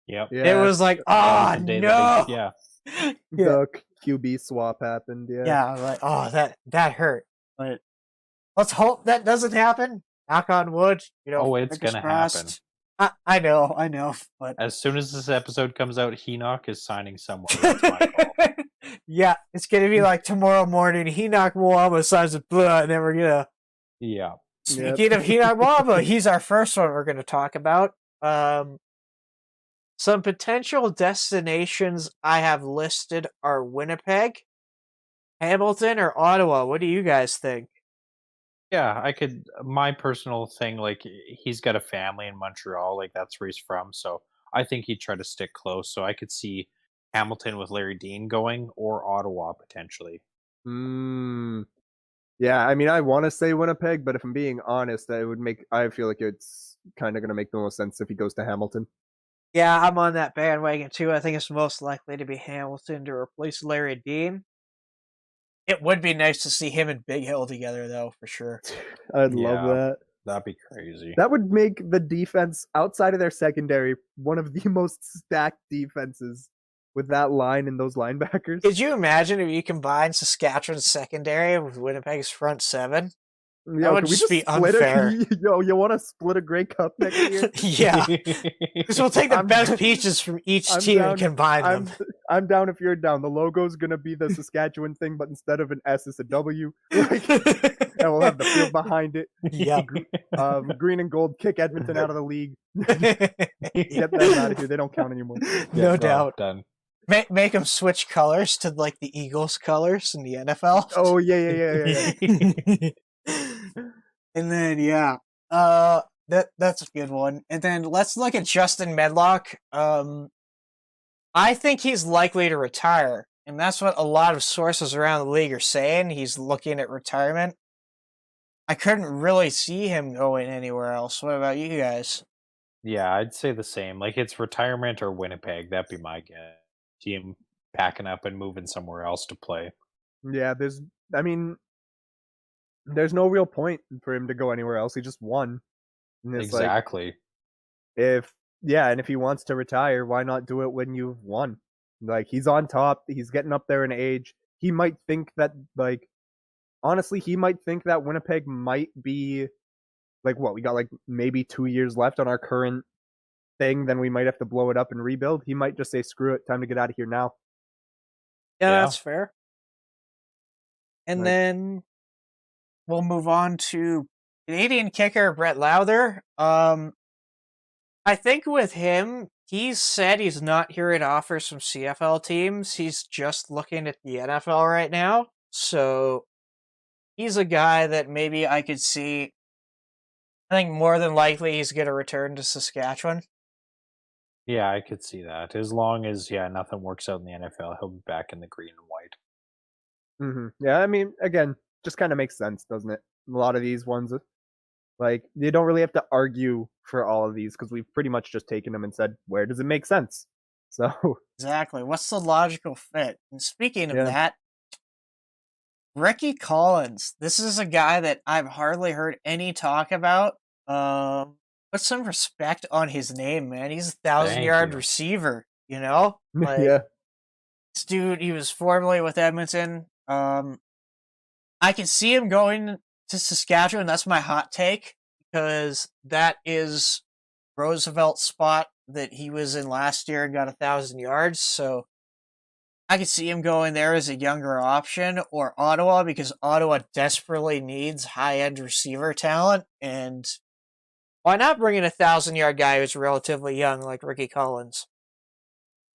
Yep. Yeah, It was like, That was oh the day no, yeah. the QB swap happened. Yeah. yeah, like that hurt. But let's hope that doesn't happen. Knock on wood. Oh, it's fingers gonna crossed. I know, but As soon as this episode comes out, Henoch is signing someone. That's my call. yeah, it's gonna be like tomorrow morning. Henoch Mwamba signs with blood, and then we're gonna. Yeah. Speaking of Henoch Mwamba, he's our first one we're gonna talk about. Some potential destinations I have listed are Winnipeg, Hamilton, or Ottawa. What do you guys think? Yeah, I could. My personal thing, like he's got a family in Montreal, like that's where he's from. So I think he'd try to stick close. So I could see Hamilton with Larry Dean going, or Ottawa potentially. Yeah, I mean, I want to say Winnipeg, but if I'm being honest, I feel like it's kind of going to make the most sense if he goes to Hamilton. Yeah, I'm on that bandwagon too. I think it's most likely to be Hamilton to replace Larry Dean. It would be nice to see him and Big Hill together, though, for sure. I'd love Yeah. that. That'd be crazy. That would make the defense outside of their secondary one of the most stacked defenses with that line and those linebackers. Could you imagine if you combine Saskatchewan's secondary with Winnipeg's front seven? Yo, would can we just be split unfair. Yo, you want to split a Grey Cup next year? Yeah, because we'll take the best pieces from each I'm team down. and combine them. I'm down if you're down. The logo's gonna be the Saskatchewan thing, but instead of an S, it's a W. Like, and we'll have the field behind it. Yeah. Green and gold kick Edmonton out of the league. Get them out of here. They don't count anymore. No doubt. Done. Make them switch colors to like the Eagles colors in the NFL. Oh yeah. And then that's a good one. And then let's look at Justin Medlock. I think he's likely to retire, and that's what a lot of sources around the league are saying. He's looking at retirement. I couldn't really see him going anywhere else. What about you guys? Yeah, I'd say the same. Like, it's retirement or Winnipeg. That'd be my guess. See him packing up and moving somewhere else to play. Yeah, there's no real point for him to go anywhere else. He just won. And it's Exactly. and if he wants to retire, why not do it when you've won? Like, he's on top, he's getting up there in age. He might think that, like, honestly, he might think that Winnipeg might be like, what, we got like maybe 2 years left on our current thing, then we might have to blow it up and rebuild. He might just say, screw it, time to get out of here now. Yeah, Yeah. that's fair. And Like- then we'll move on to Canadian kicker Brett Lowther. I think with him, he's said he's not hearing offers from CFL teams. He's just looking at the NFL right now. So he's a guy that maybe I could see. I think more than likely he's going to return to Saskatchewan. Yeah, I could see that. As long as, nothing works out in the NFL, he'll be back in the green and white. Yeah, I mean, again, just kind of makes sense, doesn't it? A lot of these ones, like, you don't really have to argue for all of these because we've pretty much just taken them and said, where does it make sense? So Exactly. What's the logical fit? And speaking of Yeah. that, Ricky Collins. This is a guy that I've hardly heard any talk about. Put some respect on his name, man. He's a 1,000-yard you. receiver, you know? Like, yeah, this dude, he was formerly with Edmonton. I can see him going to Saskatchewan. That's my hot take, because that is Roosevelt's spot that he was in last year and got 1,000 yards. So I could see him going there as a younger option, or Ottawa, because Ottawa desperately needs high-end receiver talent. And why not bring in a 1,000-yard guy who's relatively young like Ricky Collins?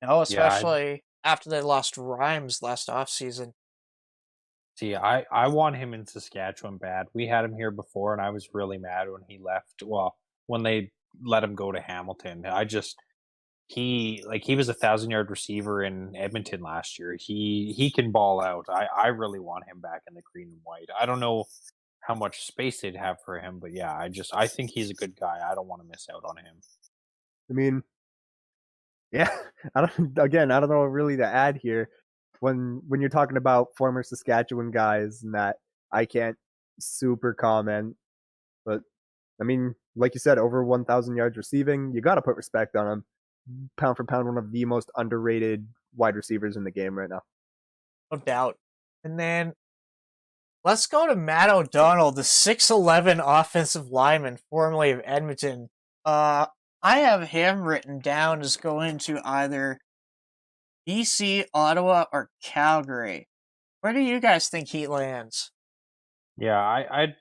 No, especially after they lost Rhymes last offseason. See, I want him in Saskatchewan bad. We had him here before, and I was really mad when he left. Well, when they let him go to Hamilton. He was a 1,000-yard receiver in Edmonton last year. He can ball out. I really want him back in the green and white. I don't know how much space they'd have for him, but yeah, I think he's a good guy. I don't want to miss out on him. I mean, yeah, I don't know really to add here. When you're talking about former Saskatchewan guys and that, I can't super comment, but I mean, like you said, over 1,000 yards receiving, you got to put respect on him. Pound for pound, one of the most underrated wide receivers in the game right now. No doubt. And then let's go to Matt O'Donnell, the 6'11" offensive lineman, formerly of Edmonton. I have him written down as going to either BC, Ottawa, or Calgary. Where do you guys think he lands? Yeah,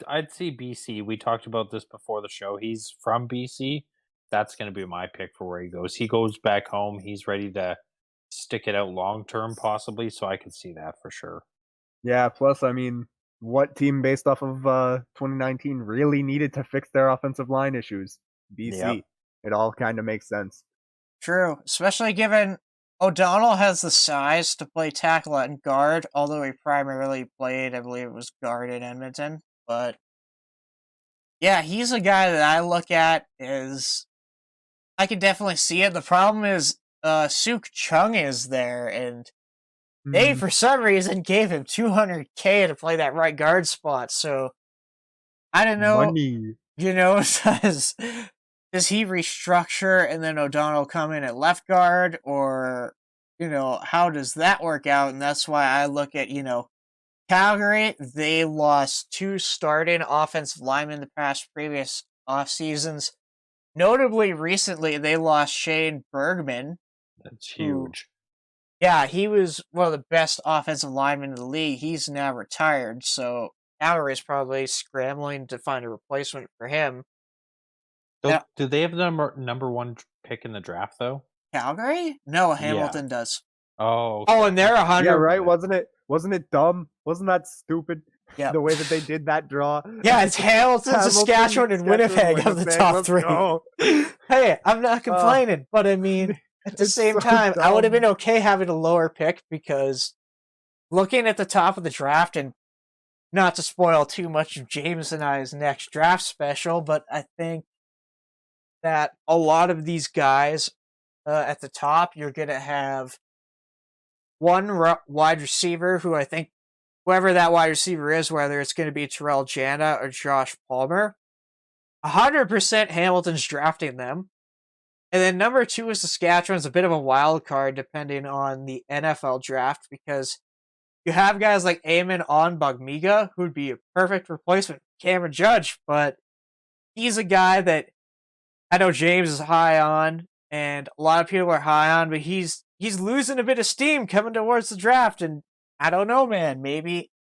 I'd see BC. We talked about this before the show. He's from BC. That's going to be my pick for where he goes. He goes back home. He's ready to stick it out long term, possibly. So I could see that for sure. Yeah. Plus, I mean, what team based off of 2019 really needed to fix their offensive line issues? BC. Yep. It all kind of makes sense. True, especially given O'Donnell has the size to play tackle and guard, although he primarily played, I believe it was guard in Edmonton. But yeah, he's a guy that I look at as I can definitely see it. The problem is, Suk Chung is there, and they, for some reason, gave him $200K to play that right guard spot. So I don't know. Money. Does he restructure and then O'Donnell come in at left guard, or how does that work out? And that's why I look at Calgary. They lost 2 starting offensive linemen the past previous off seasons. Notably, recently they lost Shane Bergman. That's huge. Yeah, he was one of the best offensive linemen in the league. He's now retired, so Calgary is probably scrambling to find a replacement for him. Do they have the number 1 pick in the draft, though? Calgary? No, Hamilton does. Oh, okay. Oh, and they're 100. Yeah, right. Wasn't it dumb? Wasn't that stupid? Yeah. The way that they did that draw. Yeah, it's Hamilton, Saskatchewan, and Winnipeg of the top 3. Hey, I'm not complaining, but I mean, at the same time, I would have been okay having a lower pick, because looking at the top of the draft, and not to spoil too much of James and I's next draft special, but I think that a lot of these guys at the top, you're going to have one wide receiver who I think, whoever that wide receiver is, whether it's going to be Terrell Jana or Josh Palmer, 100% Hamilton's drafting them. And then number 2 is Saskatchewan's a bit of a wild card depending on the NFL draft, because you have guys like Eamon Onbugmiga, who'd be a perfect replacement for Cameron Judge, but he's a guy that I know James is high on, and a lot of people are high on, but he's losing a bit of steam coming towards the draft, and I don't know, man. Maybe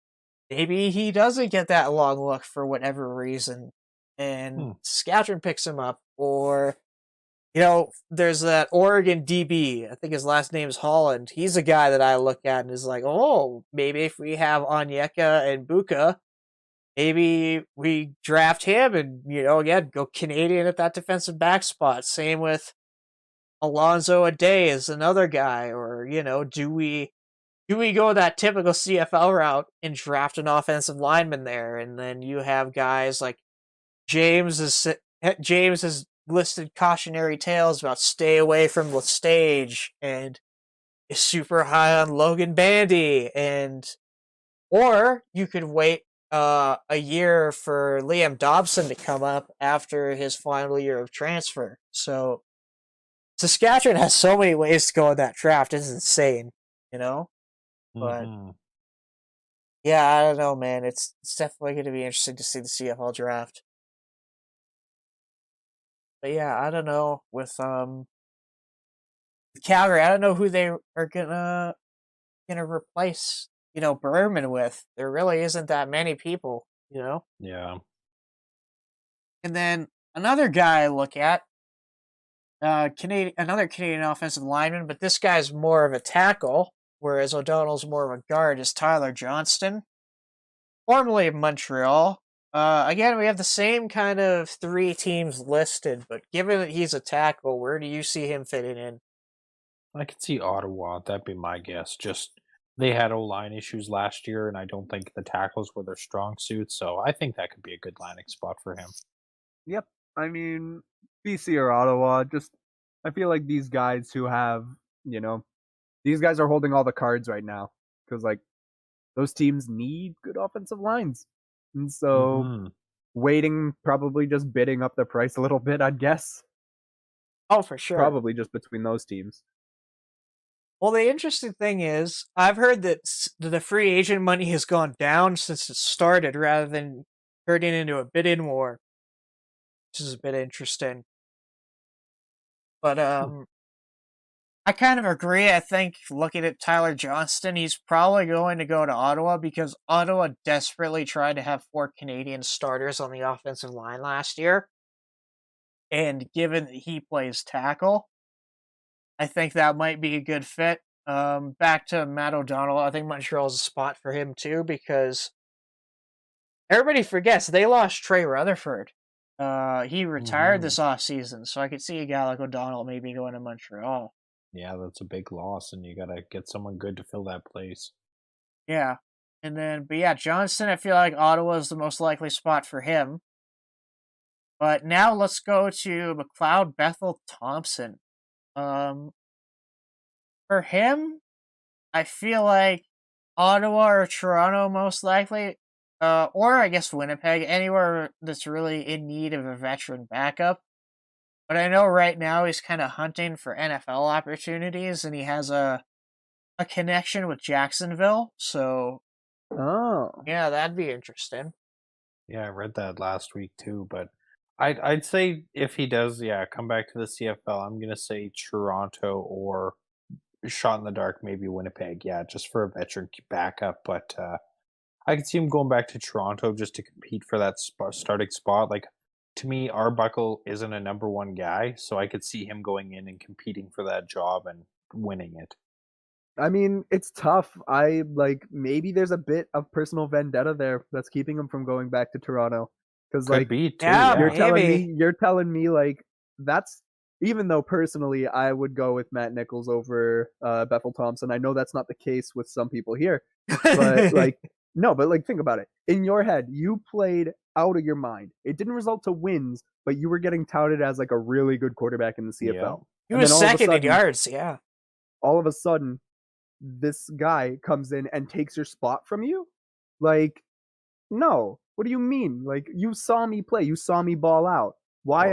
he doesn't get that long look for whatever reason, and Saskatchewan picks him up, or there's that Oregon DB. I think his last name is Holland. He's a guy that I look at and is like, oh, maybe if we have Onyeka and Buka, maybe we draft him and, again, go Canadian at that defensive back spot. Same with Alonzo Ade is another guy. Or, do we go that typical CFL route and draft an offensive lineman there? And then you have guys like James has listed cautionary tales about stay away from the stage, and is super high on Logan Bandy, or you could wait a year for Liam Dobson to come up after his final year of transfer. So Saskatchewan has so many ways to go in that draft. It's insane, But yeah, I don't know, man. It's definitely going to be interesting to see the CFL draft. But yeah, I don't know with Calgary. I don't know who they are gonna replace Berman with. There really isn't that many people, Yeah. And then another guy I look at, another Canadian offensive lineman, but this guy's more of a tackle, whereas O'Donnell's more of a guard, is Tyler Johnston, formerly of Montreal. Again, we have the same kind of 3 teams listed, but given that he's a tackle, where do you see him fitting in? I could see Ottawa. That'd be my guess. Just they had O-line issues last year, and I don't think the tackles were their strong suit, so I think that could be a good landing spot for him. Yep. I mean, BC or Ottawa, I feel like these guys who have, these guys are holding all the cards right now, because, those teams need good offensive lines. And so waiting, probably just bidding up the price a little bit, I'd guess. Oh, for sure. Probably just between those teams. Well, the interesting thing is, I've heard that the free agent money has gone down since it started rather than turning into a bidding war, which is a bit interesting. But I kind of agree. I think looking at Tyler Johnston, he's probably going to go to Ottawa, because Ottawa desperately tried to have 4 Canadian starters on the offensive line last year. And given that he plays tackle, I think that might be a good fit. Back to Matt O'Donnell, I think Montreal's a spot for him too, because everybody forgets they lost Trey Rutherford. He retired this offseason, so I could see a guy like O'Donnell maybe going to Montreal. Yeah, that's a big loss, and you got to get someone good to fill that place. Yeah. And then, but yeah, Johnston, I feel like Ottawa is the most likely spot for him. But now let's go to Mcleod, Bethel, Thompson. For him, I feel like Ottawa or Toronto most likely, or I guess Winnipeg, anywhere that's really in need of a veteran backup. But I know right now he's kind of hunting for NFL opportunities, and he has a connection with Jacksonville. So Oh, yeah, that'd be interesting. Yeah, I read that last week too, but I'd say if he does, come back to the CFL, I'm gonna say Toronto or shot in the dark, maybe Winnipeg. Yeah, just for a veteran backup, but I could see him going back to Toronto just to compete for that starting spot. Like to me, Arbuckle isn't a number one guy, so I could see him going in and competing for that job and winning it. I mean, it's tough. I like maybe there's a bit of personal vendetta there that's keeping him from going back to Toronto. Because Could like be too. Yeah, you're maybe. telling me like that's even though personally I would go with Matt Nichols over Bethel Thompson. I know that's not the case with some people here, but like no, but like think about it. In your head, you played out of your mind. It didn't result to wins, but you were getting touted as like a really good quarterback in the CFL. Yeah. He And was then all of a second in sudden- yards. Yeah. All of a sudden, this guy comes in and takes your spot from you? Like, no. What do you mean? Like, you saw me play. You saw me ball out. Why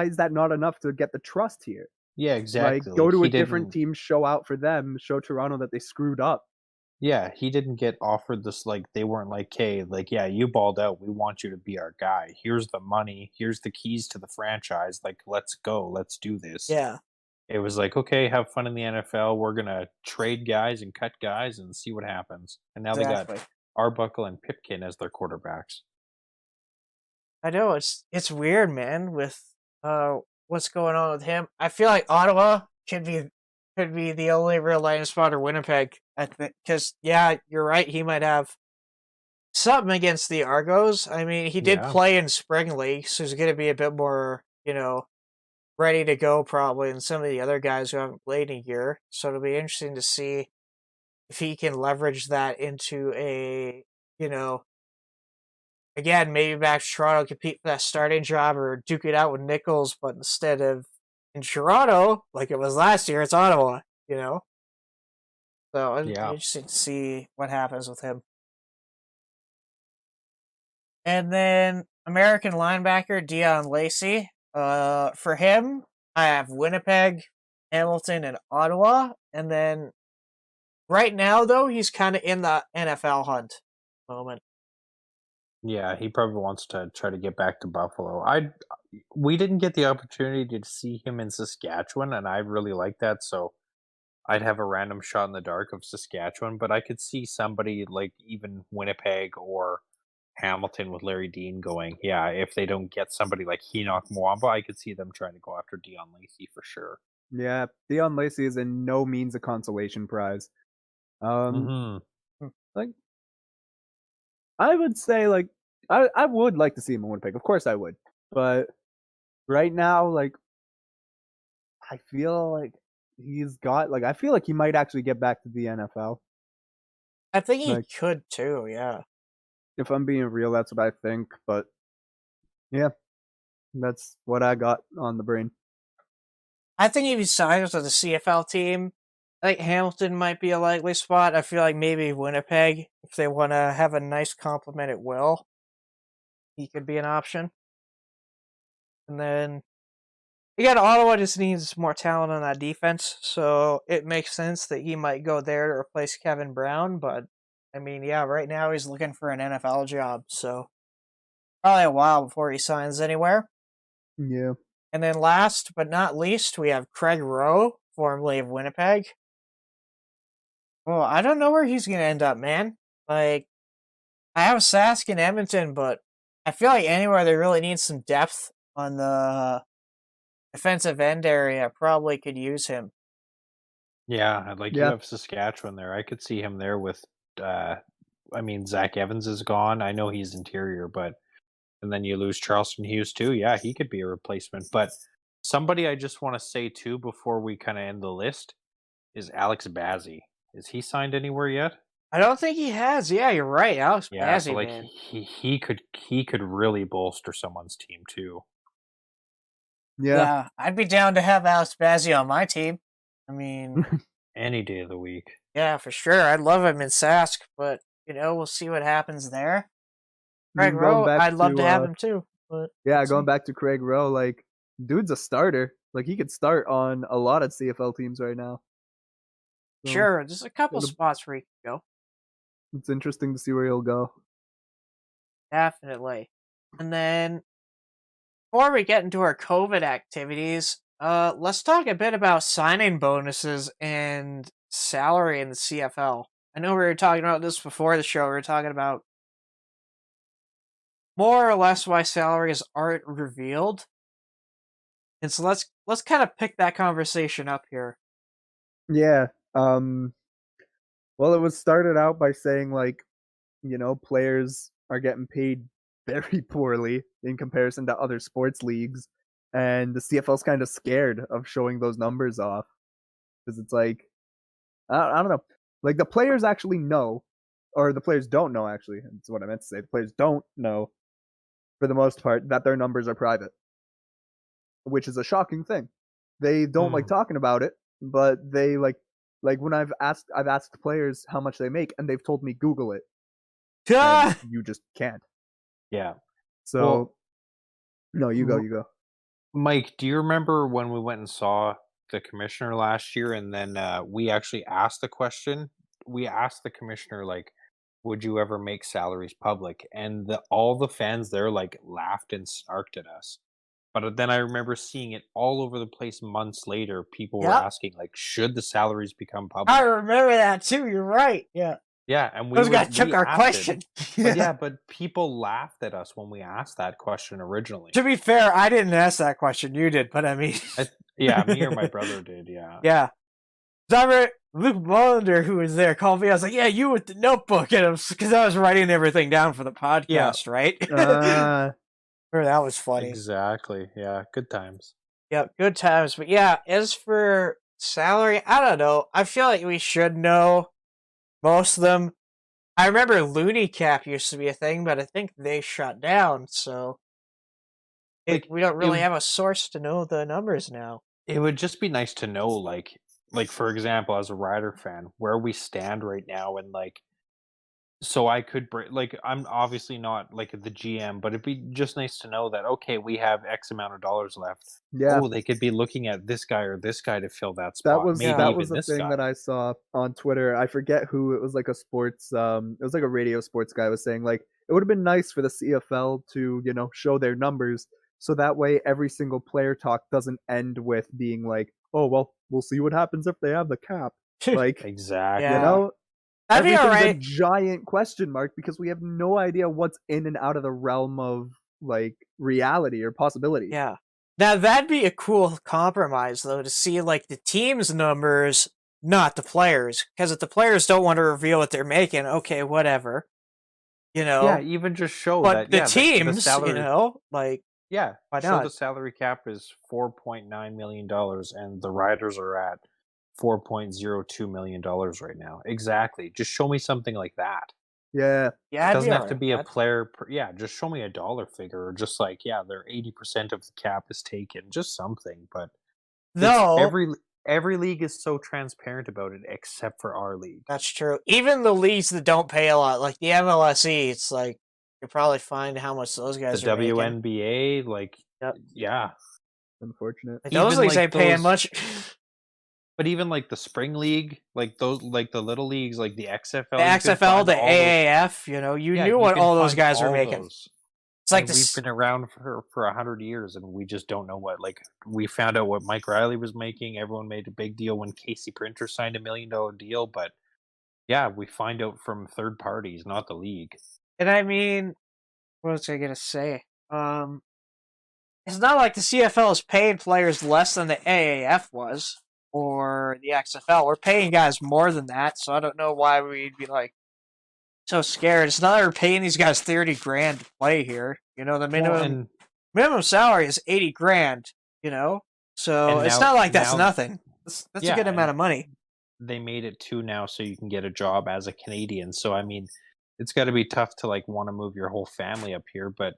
is that not enough to get the trust here? Yeah, exactly. Like, go to he a different didn't- team, show out for them, show Toronto that they screwed up. Yeah, he didn't get offered this, like, they weren't like, hey, like, yeah, you balled out. We want you to be our guy. Here's the money. Here's the keys to the franchise. Like, let's go. Let's do this. Yeah. It was like, okay, have fun in the NFL. We're going to trade guys and cut guys and see what happens. And now Exactly. they got Arbuckle and Pipkin as their quarterbacks. I know it's weird, man, with what's going on with him. I feel like Ottawa could be the only real landing spot, or Winnipeg. I think because you're right. He might have something against the Argos. I mean, he did Yeah. play in spring league, so he's going to be a bit more, ready to go probably than some of the other guys who haven't played in a year. So it'll be interesting to see if he can leverage that into a, again, maybe back to Toronto, compete for that starting job or duke it out with Nichols, but instead of in Toronto, like it was last year, it's Ottawa, So it'll be interesting to see what happens with him. And then American linebacker Dion Lacy. For him, I have Winnipeg, Hamilton, and Ottawa. And then right now, though, he's kind of in the NFL hunt moment. Yeah, he probably wants to try to get back to Buffalo. We didn't get the opportunity to see him in Saskatchewan, and I really like that. So I'd have a random shot in the dark of Saskatchewan, but I could see somebody like even Winnipeg or Hamilton with Larry Dean going. Yeah, if they don't get somebody like Henoch Mwamba, I could see them trying to go after Dion Lacy for sure. Yeah, Dion Lacy is in no means a consolation prize. Like, I would say, like, I would like to see him in Winnipeg. Of course I would. But right now, like, I feel like I feel like he might actually get back to the NFL. I think he could too, yeah. If I'm being real, that's what I think. But yeah, that's what I got on the brain. I think if he signs with a CFL team, I think Hamilton might be a likely spot. I feel like maybe Winnipeg, if they want to have a nice compliment at will, he could be an option. And then Ottawa just needs more talent on that defense, so it makes sense that he might go there to replace Kevin Brown. But I mean, right now he's looking for an NFL job, so probably a while before he signs anywhere. Yeah. And then last but not least, we have Craig Rowe, formerly of Winnipeg. Well, I don't know where he's going to end up, man. Like, I have Sask and Edmonton, but I feel like anywhere they really need some depth on the defensive end area probably could use him. Yeah, you have Saskatchewan there. I could see him there with, Zach Evans is gone. I know he's interior, and then you lose Charleston Hughes too. Yeah, he could be a replacement. But somebody I just want to say too before we kind of end the list is Alex Bazzy. Is he signed anywhere yet? I don't think he has. Yeah, you're right. Alex Bazzy, so man. he could really bolster someone's team too. Yeah. I'd be down to have Alex Bazzy on my team. I mean, Any day of the week. yeah, for sure. I'd love him in Sask, but we'll see what happens there. Craig Going Rowe, back I'd love to have to him too. But yeah, going back to Craig Rowe, like dude's a starter. Like he could start on a lot of CFL teams right now. So, sure, there's a couple it'll- spots where he can go. it's interesting to see where he'll go. Definitely. And then before we get into our COVID activities, let's talk a bit about signing bonuses and salary in the CFL. I know we were talking about this before the show. We were talking about more or less why salaries aren't revealed. And so let's kind of pick that conversation up here. Yeah. Well, it was started out by saying like, players are getting paid very poorly in comparison to other sports leagues, and the CFL's kind of scared of showing those numbers off because it's like, I don't know, like the players actually know, or the players don't know. Actually, that's what I meant to say. The players don't know, for the most part, that their numbers are private, which is a shocking thing. They don't like talking about it, but they like when I've asked players how much they make, and they've told me Google it. And you just can't. Yeah. So, Well, no, you go. Mike, do you remember when we went and saw the commissioner last year, and then we actually asked the question? We asked the commissioner, like, would you ever make salaries public? And all the fans there, like, laughed and snarked at us. But then I remember seeing it all over the place months later. People were asking, like, should the salaries become public? I remember that too. You're right. Yeah. Yeah, and those guys took our question. But people laughed at us when we asked that question originally. To be fair, I didn't ask that question. You did, but I mean, me or my brother did. Yeah. Yeah. Luke Molander, who was there, called me. I was like, "Yeah, you with the notebook," and because I was writing everything down for the podcast, right? That was funny. Exactly. Yeah. Good times. Yeah, good times. But yeah, as for salary, I don't know. I feel like we should know most of them. I remember Looney Cap used to be a thing, but I think they shut down. So we don't really have a source to know the numbers now. It would just be nice to know, like for example, as a Rider fan, where we stand right now, and so I could I'm obviously not like the GM, but it'd be just nice to know that, okay, we have X amount of dollars left. Yeah. Oh, they could be looking at this guy or this guy to fill that spot. That was the thing guy. that I saw on Twitter. I forget who it was. Like a sports, it was like a radio sports guy was saying like it would have been nice for the CFL to show their numbers, so that way every single player talk doesn't end with being like, oh well, we'll see what happens if they have the cap. Like exactly. That'd be all everything's right. a giant question mark because we have no idea what's in and out of the realm of like reality or possibility. Yeah. Now that'd be a cool compromise though, to see like the team's numbers, not the players. Because if the players don't want to reveal what they're making, okay, whatever. Yeah, even just show but that the teams, the salary, like yeah, why show not? the salary cap is $4.9 million, and the Riders are at $4.02 million right now. Exactly. Just show me something like that. Yeah. It doesn't have to be a player. Just show me a dollar figure, or just like, they're 80% of the cap is taken. Just something. But no, every league is so transparent about it, except for our league. That's true. Even the leagues that don't pay a lot, like the MLSE, it's like you probably find how much those guys are making. WNBA, unfortunate. Like, those leagues ain't paying much. But even like the spring league, like those, like the little leagues, like the XFL, the XFL, the AAF, you knew what all those guys were making. It's like we've been around for 100 years, and we just don't know what. Like we found out what Mike Riley was making. Everyone made a big deal when Casey Printer signed $1 million deal, but we find out from third parties, not the league. And I mean, what was I gonna say? It's not like the CFL is paying players less than the AAF was. Or the XFL. We're paying guys more than that, so I don't know why we'd be like so scared. It's not like we're paying these guys $30,000 to play here. The minimum salary is $80,000. So it's not like that's nothing. That's a good amount of money. They made it too now, so you can get a job as a Canadian. So I mean, it's got to be tough to want to move your whole family up here, but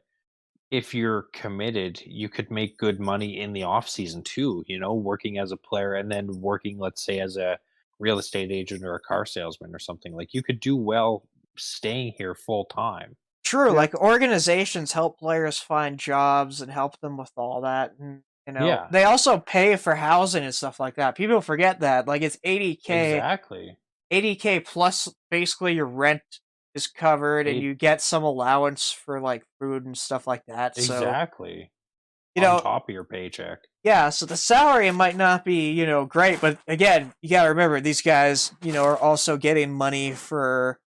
if you're committed, you could make good money in the off season too, working as a player and then working, let's say, as a real estate agent or a car salesman or something. Like, you could do well staying here full time. True, Yeah. like organizations help players find jobs and help them with all that. And, Yeah, they also pay for housing and stuff like that. People forget that. Like it's 80K, exactly. 80K plus basically your rent is covered and Eight, you get some allowance for like food and stuff like that. So, exactly. you On know, top of your paycheck. yeah, so the salary might not be, great, but again, you got to remember these guys, are also getting money for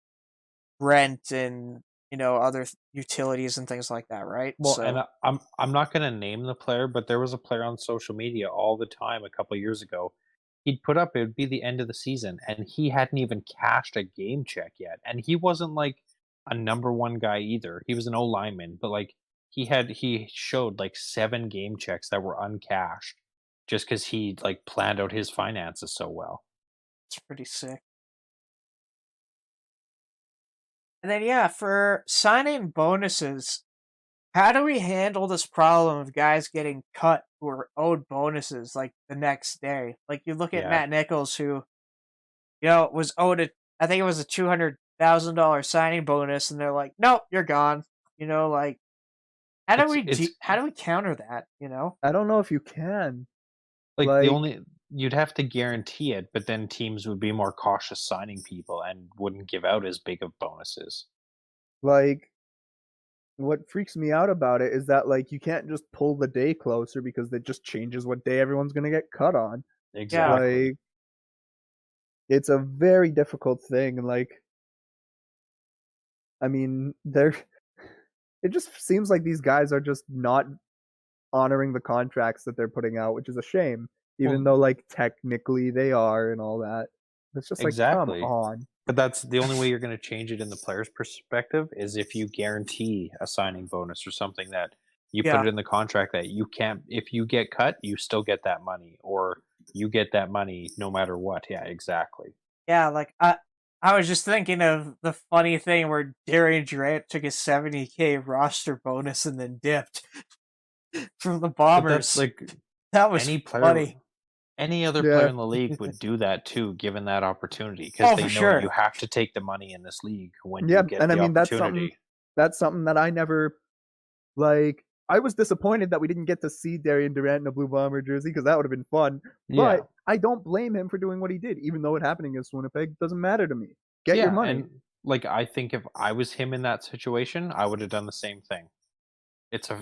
rent and, other utilities and things like that, right? Well, and So, I'm not going to name the player, but there was a player on social media all the time a couple years ago. He'd put up, it would be the end of the season, and he hadn't even cashed a game check yet. And he wasn't like a number one guy either. He was an old lineman, but like he showed like 7 game checks that were uncashed just because he like planned out his finances so well. it's pretty sick. And then, yeah, for signing bonuses, how do we handle this problem of guys getting cut who are owed bonuses like the next day? Like you look at Yeah. Matt Nichols, who was owed I think it was a $200,000 signing bonus, and they're like, "Nope, you're gone." Like how do It's how do we counter that? I don't know if you can. like the Like, only you'd have to guarantee it, but then teams would be more cautious signing people and wouldn't give out as big of bonuses. like what freaks me out about it is that like you can't just pull the day closer because it just changes what day everyone's gonna get cut on. Exactly. Like, it's a very difficult thing, and like, I mean, it just seems like these guys are just not honoring the contracts that they're putting out, which is a shame. Even Well, though like technically they are and all that. It's just like, come exactly. on. But that's the only way you're going to change it in the player's perspective is if you guarantee a signing bonus or something that you put Yeah, it in the contract that you can't, if you get cut, you still get that money, or you get that money no matter what. Yeah, exactly. yeah. Like I was just thinking of the funny thing where Darian Durant took a 70K roster bonus and then dipped from the But that's Bombers. like That was any player, funny. any other player Yeah. in the league would do that too, given that opportunity, because Oh, they for know sure. you have to take the money in this league when Yeah, you get and I the mean opportunity. that's something that I never like. I was disappointed that we didn't get to see Darian Durant in a blue bomber jersey because that would have been fun. Yeah. But I don't blame him for doing what he did, even though it happened against Winnipeg. Doesn't matter to me. Get your money. And like I think if I was him in that situation, I would have done the same thing. It's no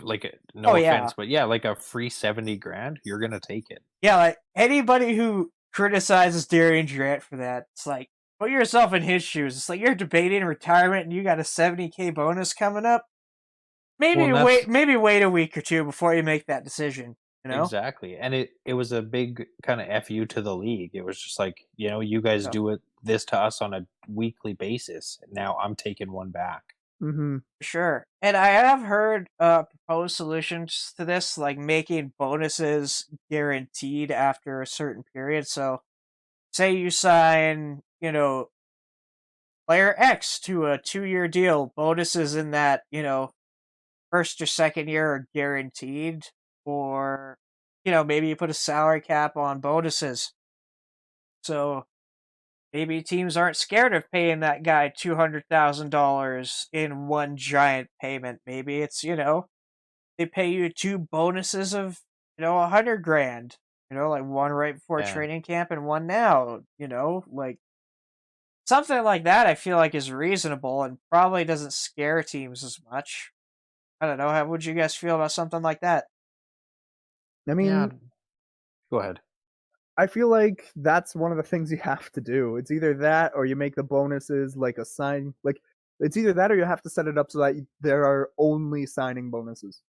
Oh, yeah. offense, but yeah, like a free 70 grand, you're gonna take it. Yeah, like anybody who criticizes Darian Durant for that, it's like put yourself in his shoes. It's like you're debating retirement and you got a 70K bonus coming up. Maybe Well, wait a week or two before you make that decision. exactly. And it was a big kind of FU to the league. It was just like, you guys Yeah. do this to us on a weekly basis. Now I'm taking one back. Mm-hmm. Sure. And I have heard proposed solutions to this, like making bonuses guaranteed after a certain period. So, say you sign, player X to a 2-year deal, bonuses in that, first or second year are guaranteed, or, maybe you put a salary cap on bonuses. So, maybe teams aren't scared of paying that guy $200,000 in one giant payment. Maybe it's, they pay you 2 bonuses of, 100 grand, like one right before Yeah. training camp and one now, like something like that I feel like is reasonable and probably doesn't scare teams as much. I don't know. How would you guys feel about something like that? I mean, Yeah. Go ahead. I feel like that's one of the things you have to do. It's either that or you make the bonuses like a sign. Like, it's either that or you have to set it up so that there are only signing bonuses.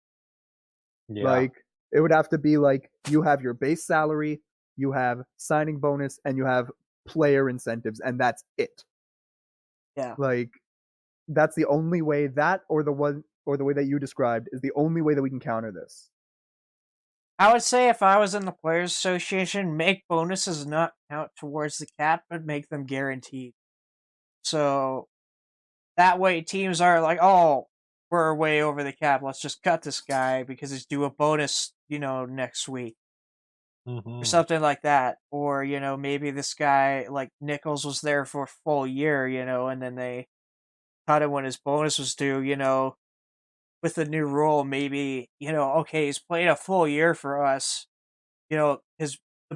Yeah. Like, it would have to be like you have your base salary, you have signing bonus, and you have player incentives, and that's it. Yeah. Like, that's the only way, that or the way that you described is the only way that we can counter this. I would say if I was in the Players Association, make bonuses not count towards the cap, but make them guaranteed. So that way teams are like, oh, we're way over the cap. Let's just cut this guy because he's due a bonus, next week or something like that. Or, maybe this guy, like Nichols, was there for a full year, and then they cut him when his bonus was due, with the new rule. Maybe, okay, he's played a full year for us, the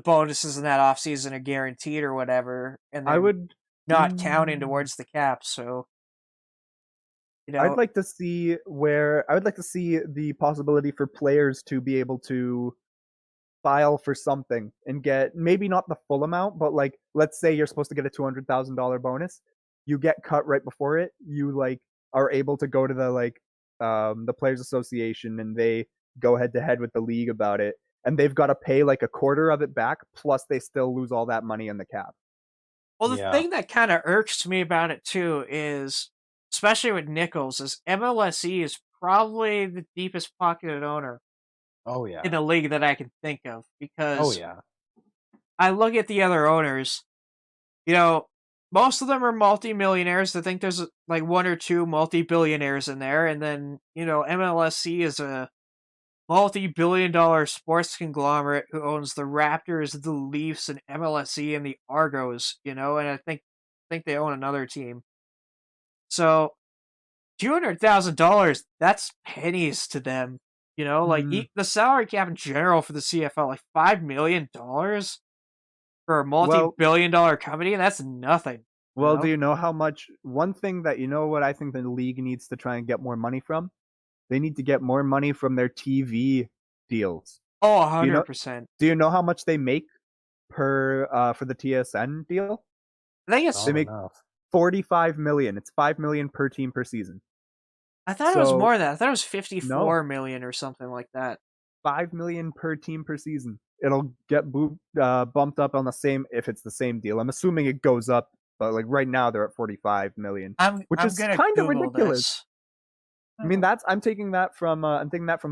bonuses in that offseason are guaranteed or whatever, and I they're would not counting towards the cap. So, I'd like to see the possibility for players to be able to file for something and get maybe not the full amount, but like let's say you're supposed to get a $200,000 bonus, you get cut right before it. You like are able to go to the Players Association and they go head to head with the league about it, and they've got to pay like a quarter of it back, plus they still lose all that money in the cap. Well, the thing that kind of irks me about it too is, especially with Nichols, is MLSE is probably the deepest pocketed owner in a league that I can think of, because I look at the other owners, most of them are multi-millionaires. I think there's like one or two multi-billionaires in there, and then, MLSE is a multi-billion-dollar sports conglomerate who owns the Raptors, the Leafs, and MLSE and the Argos, and I think they own another team. So $200,000, that's pennies to them. Like the salary cap in general for the CFL, like $5 million for a multi-billion-dollar company, that's nothing. Well, do you know how much? One thing that what I think the league needs to try and get more money from? They need to get more money from their TV deals. Oh, 100%. Do you know how much they make for the TSN deal? I think they make $45 million. It's $5 million per team per season. I thought it was more than that. I thought it was $54 million or something like that. $5 million per team per season. It'll get bumped up on the same if it's the same deal. I'm assuming it goes up, but like right now they're at $45 million, which is kind of ridiculous. I mean, I'm taking that from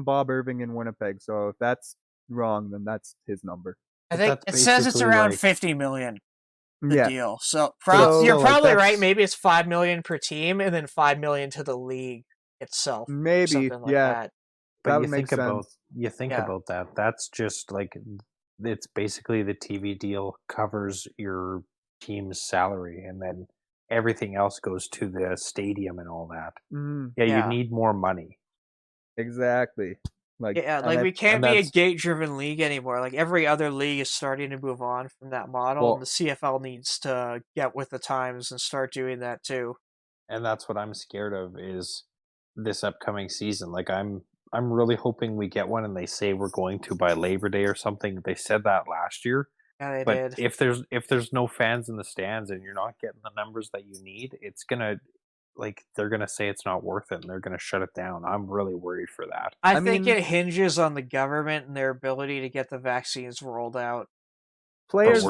Bob Irving in Winnipeg. So if that's wrong, then that's his number. I think it says it's around $50 million. Deal. So you're probably right. Maybe it's $5 million per team, and then $5 million to the league itself. Maybe, like that. But you think about that. That's just like, it's basically the TV deal covers your team's salary, and then everything else goes to the stadium and all that. You need more money. Exactly. We can't be a gate-driven league anymore. Like every other league is starting to move on from that model, and the CFL needs to get with the times and start doing that too. And that's what I'm scared of, is this upcoming season. Like I'm really hoping we get one, and they say we're going to by Labor Day or something. They said that last year. Yeah, they did. If there's no fans in the stands and you're not getting the numbers that you need, it's gonna, like, they're gonna say it's not worth it and they're gonna shut it down. I'm really worried for that. I think it hinges on the government and their ability to get the vaccines rolled out. Players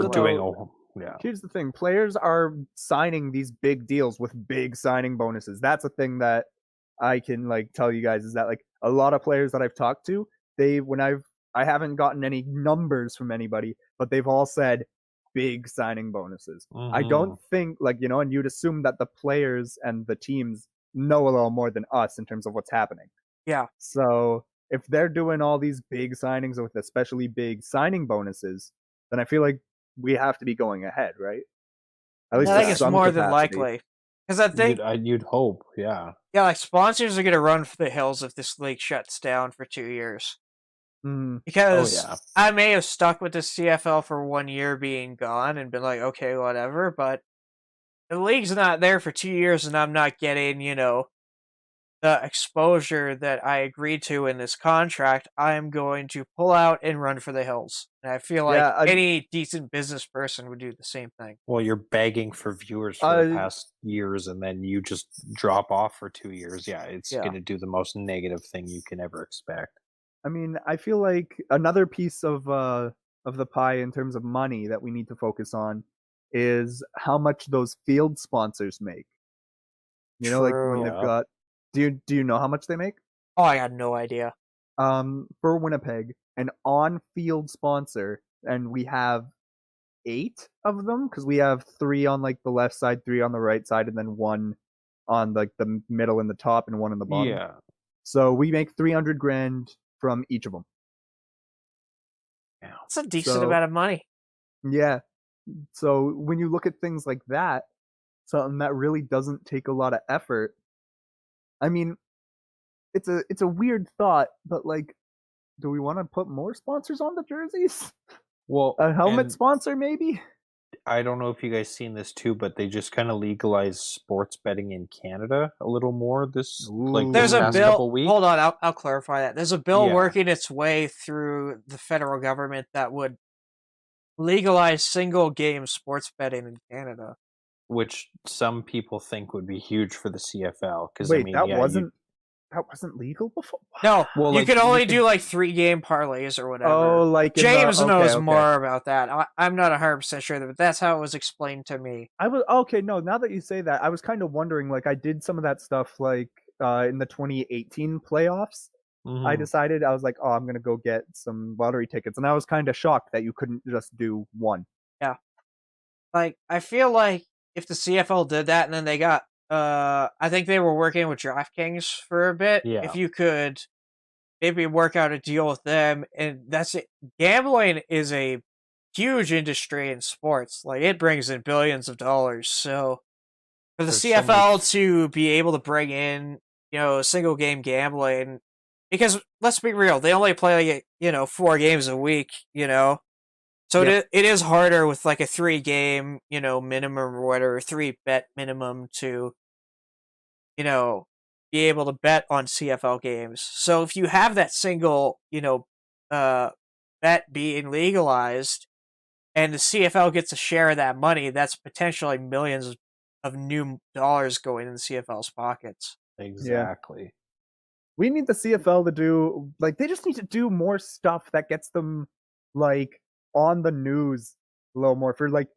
Here's the thing: players are signing these big deals with big signing bonuses. That's a thing that I can tell you guys, is that a lot of players that I've talked to, I haven't gotten any numbers from anybody, but they've all said big signing bonuses. I don't think and you'd assume that the players and the teams know a little more than us in terms of what's happening. Yeah. So if they're doing all these big signings with especially big signing bonuses, then I feel like we have to be going ahead, right? At least I think it's more than likely. Because I think you'd hope, yeah. Yeah, like sponsors are going to run for the hills if this league shuts down for 2 years. Because I may have stuck with the CFL for 1 year being gone and been like, okay, whatever, but the league's not there for 2 years and I'm not getting, the exposure that I agreed to in this contract. I'm going to pull out and run for the hills. And I feel like any decent business person would do the same thing. Well, you're begging for viewers for the past years, and then you just drop off for 2 years. It's going to do the most negative thing you can ever expect. I mean, I feel like another piece of the pie in terms of money that we need to focus on is how much those field sponsors make. When they've got. Do you know how much they make? Oh, I had no idea. For Winnipeg, an on-field sponsor, and we have 8 of them because we have 3 on the left side, 3 on the right side, and then 1 on the middle and the top, and 1 on the bottom. Yeah. So we make 300 grand from each of them. That's a decent So- amount of money. Yeah. So when you look at things like that, something that really doesn't take a lot of effort. I mean, it's a weird thought, but like, do we want to put more sponsors on the jerseys? Well, A helmet and sponsor, maybe? I don't know if you guys seen this too, but they just kind of legalized sports betting in Canada a little more this Ooh. There's a past bill. couple weeks. Hold on, I'll clarify that. There's a bill Yeah. working its way through the federal government that would legalize single game sports betting in Canada. Which some people think would be huge for the CFL. Because Wait, I mean, that yeah, wasn't legal before? No, Well, you like, could you only could- do like 3-game parlays or whatever. Oh, like in the- James knows okay. more about that. I'm not 100% sure, but that's how it was explained to me. I was okay. No, now that you say that, I was kind of wondering. Like, I did some of that stuff, like in the 2018 playoffs. Mhm. I decided I was like, oh, I'm gonna go get some lottery tickets, and I was kind of shocked that you couldn't just do one. Like, I feel like if the CFL did that and then they got, I think they were working with DraftKings for a bit. Yeah. If you could maybe work out a deal with them, and that's it. Gambling is a huge industry in sports. Like, it brings in billions of dollars. So for the There's so CFL many- to be able to bring in, single game gambling, because let's be real, they only play like, 4 games a week, So Yep. it is harder with like a 3-game, minimum or whatever, 3-bet minimum to, be able to bet on CFL games. So if you have that single, bet being legalized, and the CFL gets a share of that money, that's potentially millions of new dollars going in the CFL's pockets. Exactly. We need the CFL to do like they just need to do more stuff that gets them like on the news a little more for like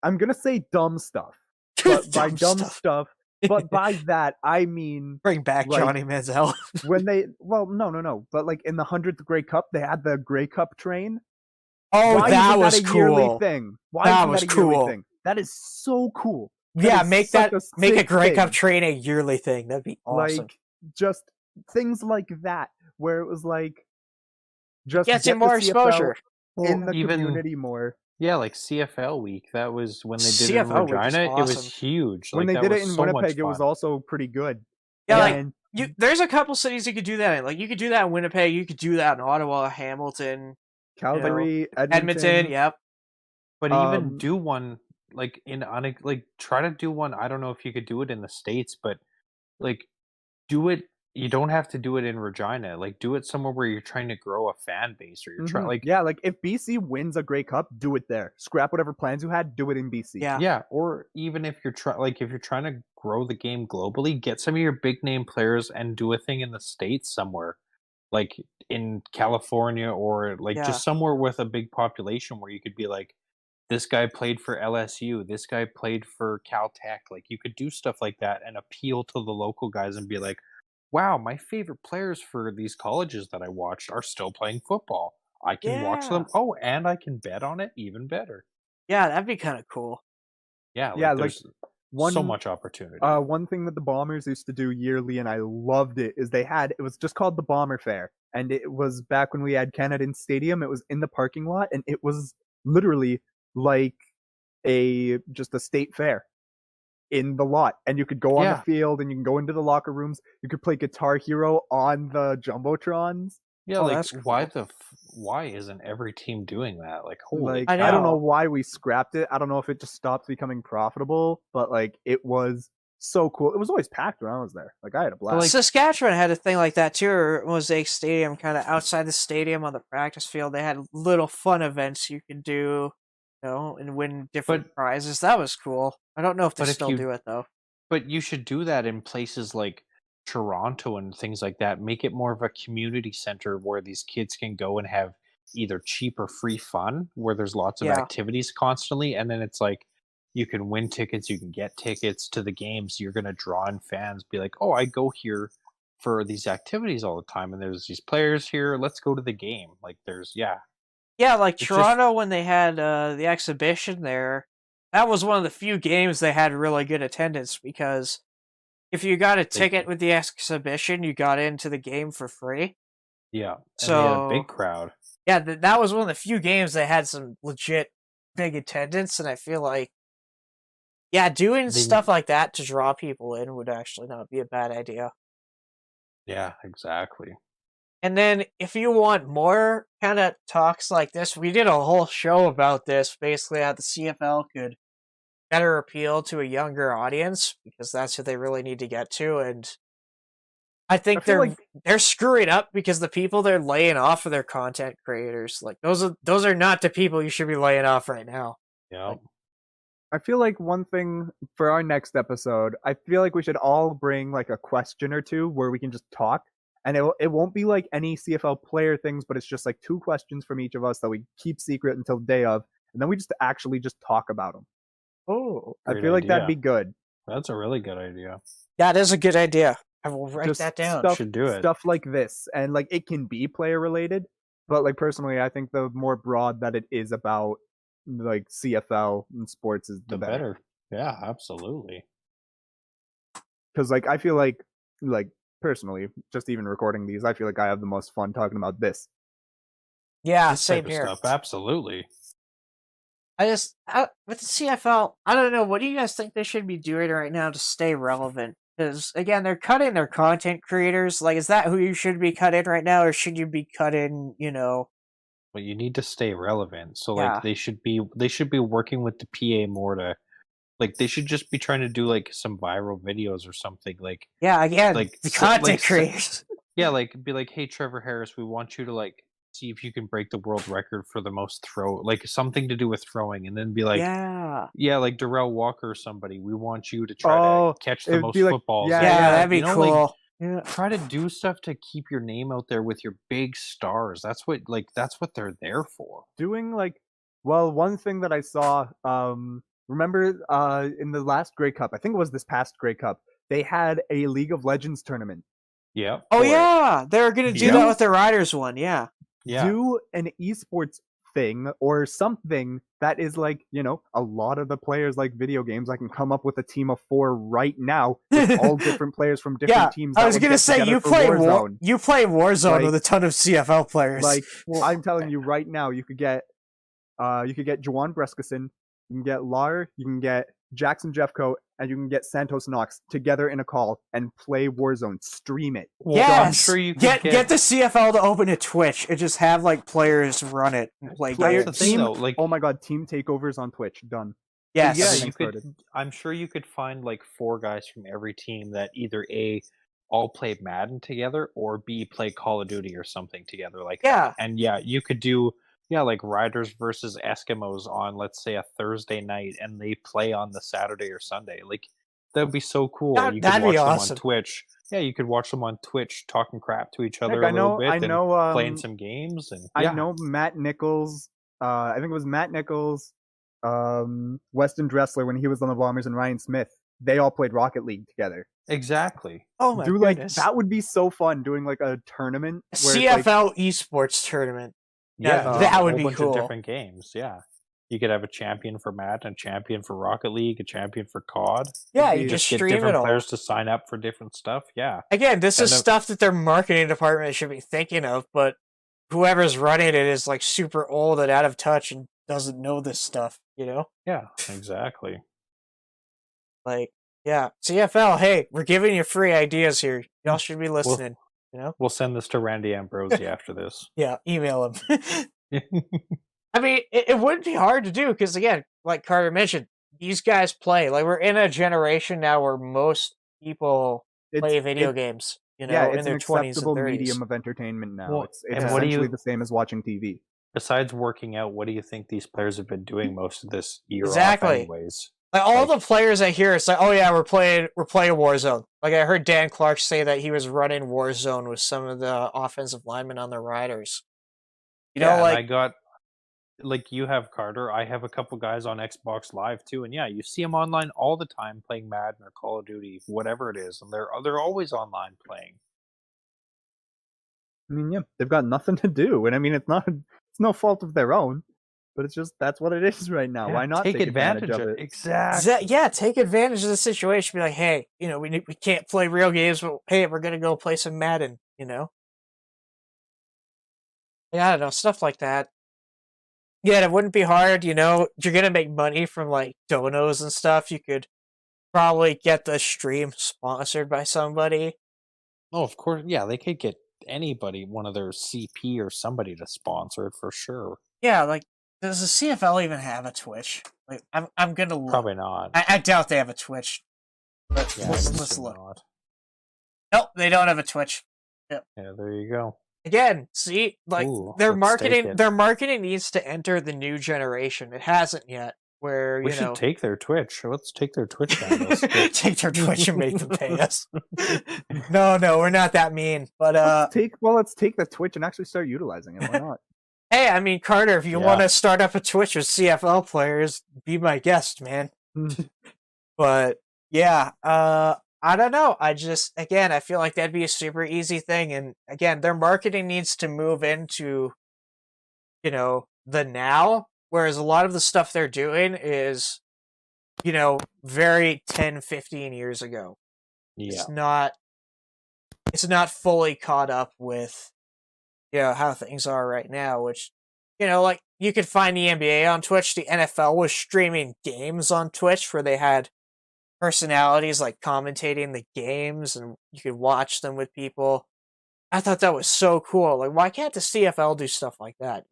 I'm gonna say dumb stuff, but by dumb stuff, but by that I mean Bring back like, Johnny Manziel. when they no, but like in the 100th Grey Cup they had the Grey Cup train. Oh, Why that isn't was that a yearly cool. thing? Why That isn't was that a yearly cool. thing? That is so cool. Yeah, is make such make a sick Grey Cup thing. train a yearly thing. That'd be awesome. Like just things like that where it was like just Gets you get the more CFL exposure. in the even- community more. Yeah, like CFL week. That was when they did it in CFL week is Regina. It was awesome. huge. When Like, they that did it was in so much Winnipeg, it was fun. also pretty good. Yeah, like And there's a couple cities you could do that in. Like you could do that in Winnipeg. You could do that in Ottawa, Hamilton, Calgary, Edmonton. Yep. But even Um, do one like like try to do one. I don't know if you could do it in the States, but like do it. You don't have to do it in Regina. Like do it somewhere where you're trying to grow a fan base, or you're trying mhm. like yeah, like if BC wins a Grey Cup, do it there. Scrap whatever plans you had, do it in BC. Yeah. yeah, or even if you're if you're trying to grow the game globally, get some of your big name players and do a thing in the States somewhere, like in California, or like Yeah. just somewhere with a big population where you could be like, this guy played for LSU, this guy played for Caltech. Like you could do stuff like that and appeal to the local guys and be like, wow, my favorite players for these colleges that I watched are still playing football. I can watch them. Yeah. Oh, and I can bet on it even better. Yeah, that'd be kind of cool. Yeah, like Yeah, like, there's so much opportunity. One thing that the Bombers used to do yearly, and I loved it, is it was just called the Bomber Fair, and it was back when we had Canada Stadium. It was in the parking lot, and it was literally like just a state fair in the lot, and you could go on the Yeah. field, and you can go into the locker rooms. You could play Guitar Hero on the jumbotrons. yeah, Oh, like that's why cool. why isn't every team doing that? Like holy Like I I don't know. know why we scrapped it. I don't know if it just stopped becoming profitable, but like it was so cool. It was always packed when I was there. Like I had a blast. like- Saskatchewan had a thing like that too. Or Mosaic Stadium, kind of outside the stadium on the practice field. They had little fun events you could do, and win different prizes. That was cool. I don't know if they but if still you- do it though. But you should do that in places like Toronto and things like that. Make it more of a community center where these kids can go and have either cheap or free fun, where there's lots of Yeah. activities constantly, and then it's like you can win tickets, you can get tickets to the games. You're going to draw in fans, be like, oh, I go here for these activities all the time, and there's these players here. Let's go to the game. Like there's Yeah, like It's just- Toronto when they had the exhibition there, that was one of the few games they had really good attendance because, if you got a ticket with the exhibition, you got into the game for free. Yeah, and So they had a big crowd. Yeah, that was one of the few games that had some legit big attendance, and I feel like, yeah, doing stuff like that to draw people in would actually not be a bad idea. Yeah, exactly. And then if you want more kind of talks like this, we did a whole show about this, basically how the CFL could better appeal to a younger audience, because that's who they really need to get to. And I think they're screwing up because the people they're laying off are their content creators. Like those are not the people you should be laying off right now. Yeah. Like, I feel like one thing for our next episode, I feel like we should all bring like a question or two where we can just talk. And it won't be like any CFL player things, but it's just like 2 questions from each of us that we keep secret until the day of, and then we just actually just talk about them. oh, I feel like that'd be good. That's a really good idea. that is a good idea. I will write Just that down. Stuff, should do it. Stuff like this, and like it can be player related, but like personally, I think the more broad that it is about like CFL and sports is the better. Yeah, absolutely. Because like I feel like personally, just even recording these, I feel like I have the most fun talking about this. Yeah, This same type of here. stuff, absolutely. With the CFL, I don't know. What do you guys think they should be doing right now to stay relevant? Because again, they're cutting their content creators. Like, is that who you should be cutting right now, or should you be cutting? But you need to stay relevant. So Yeah. like they should be working with the PA more to, like, they should just be trying to do like some viral videos or something. Like, Yeah, again, like the so- content like, so- creators. yeah, like be like, hey Trevor Harris, we want you to like see if you can break the world record for the most throw, like something to do with throwing, and then be like, Yeah, like Darrell Walker or somebody, we want you to try to catch the it'd most be like- footballs. yeah, that'd be like, cool. Yeah. try to do stuff to keep your name out there with your big stars. That's what they're there for. Doing like, well, one thing that I saw, remember in the last Grey Cup, I think it was this past Grey Cup, they had a League of Legends tournament. Yeah. Oh for it. yeah, they're gonna do that with the Riders one. Yeah. Yeah. Do an esports thing or something that is like, a lot of the players like video games. I can come up with a team of 4 right now with all different players from different teams. I was gonna say you play Warzone. You play Warzone Like- with a ton of CFL players. Like I'm telling you right now, you could get Juwan Brescison, you can get Lar, you can get Jackson Jeffco, and you can get Santos Knox together in a call and play Warzone. Stream it. Well, yes, I'm sure you could get the CFL to open a Twitch and just have like players run it and play Player That's games. the thing, though. Like, Oh my god, team takeovers on Twitch. Done. Yes. yeah, Getting you could. started. I'm sure you could find like 4 guys from every team that either A, all play Madden together, or B, play Call of Duty or something together. Like, Yeah. and yeah, you could do like Riders versus Eskimos on, let's say, a Thursday night, and they play on the Saturday or Sunday. Like, that would be so cool. You could That'd watch be them awesome. on Twitch. Yeah, you could watch them on Twitch talking crap to each other Heck, a little bit I and know, playing some games. And I know Matt Nichols. I think it was Matt Nichols, Weston Dressler when he was on the Bombers, and Ryan Smith. They all played Rocket League together. Exactly. Oh my Do like goodness. that would be so fun doing like a tournament where it's, like, CFL esports tournament. Yeah, That just a would whole be bunch cool. of different games. Yeah, you could have a champion for Madden, a champion for Rocket League, a champion for COD. Yeah, It'd you be- just Get stream it different all. players to sign up for different stuff. Yeah, Again, this is And, stuff that their marketing department should be thinking of, but whoever's running it is like super old and out of touch and doesn't know this stuff, yeah, exactly. Like, yeah, CFL, hey, we're giving you free ideas here. Y'all should be listening, We'll send this to Randy Ambrosi after this. Yeah, email him. I mean, it wouldn't be hard to do because, again, like Carter mentioned, these guys play. Like, we're in a generation now where most people play video games, yeah, in it's their an 20s and acceptable 30s. medium of entertainment now. Well, it's and what do essentially you- the same as watching TV. Besides working out, what do you think these players have been doing most of this year Exactly. off anyways? Like, all the players I hear, it's like, oh yeah, we're playing Warzone. Like, I heard Dan Clark say that he was running Warzone with some of the offensive linemen on the Riders. And I got, like, you have Carter, I have a couple guys on Xbox Live too, and yeah, you see them online all the time playing Madden or Call of Duty, whatever it is, and they're always online playing. I mean, yeah, they've got nothing to do, and I mean, it's no fault of their own. but it's just that's what it is right now. Yeah, Why not take advantage of it? Exactly. Yeah, take advantage of the situation. Be like, hey, we can't play real games, but hey, we're gonna go play some Madden. Yeah, I don't know, stuff like that. Yeah, it wouldn't be hard. You're gonna make money from like donos and stuff. You could probably get the stream sponsored by somebody. Oh, of course. Yeah, they could get anybody, one of their CP or somebody to sponsor it for sure. Yeah, like, does the CFL even have a Twitch? Like, I'm gonna look. Probably not. I doubt they have a Twitch. But Yeah, let's look. not. Nope, they don't have a Twitch. Yeah, there you go. Again, see, like, Ooh, their let's take marketing it. their marketing needs to enter the new generation. It hasn't yet. Where We should take their Twitch. Let's take their Twitch handles. take their Twitch and make them pay us. No, we're not that mean. But let's take the Twitch and actually start utilizing it. Why not? Hey, I mean, Carter, if you want to start up a Twitch with CFL players, be my guest, man. But yeah, I don't know. I feel like that'd be a super easy thing. And again, their marketing needs to move into, the now. Whereas a lot of the stuff they're doing is, very 10, 15 years ago. Yeah. It's not fully caught up with, how things are right now, which, like, you could find the NBA on Twitch. The NFL was streaming games on Twitch where they had personalities, like, commentating the games, and you could watch them with people. I thought that was so cool. Like, why can't the CFL do stuff like that,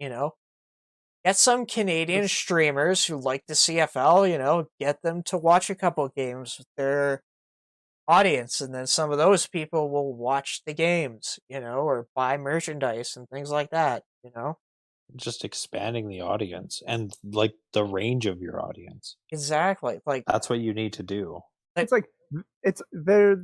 Get some Canadian streamers who like the CFL, get them to watch a couple games with their audience, and then some of those people will watch the games, or buy merchandise and things like that, Just expanding the audience and like the range of your audience. Exactly. Like, that's what you need to do. It's like the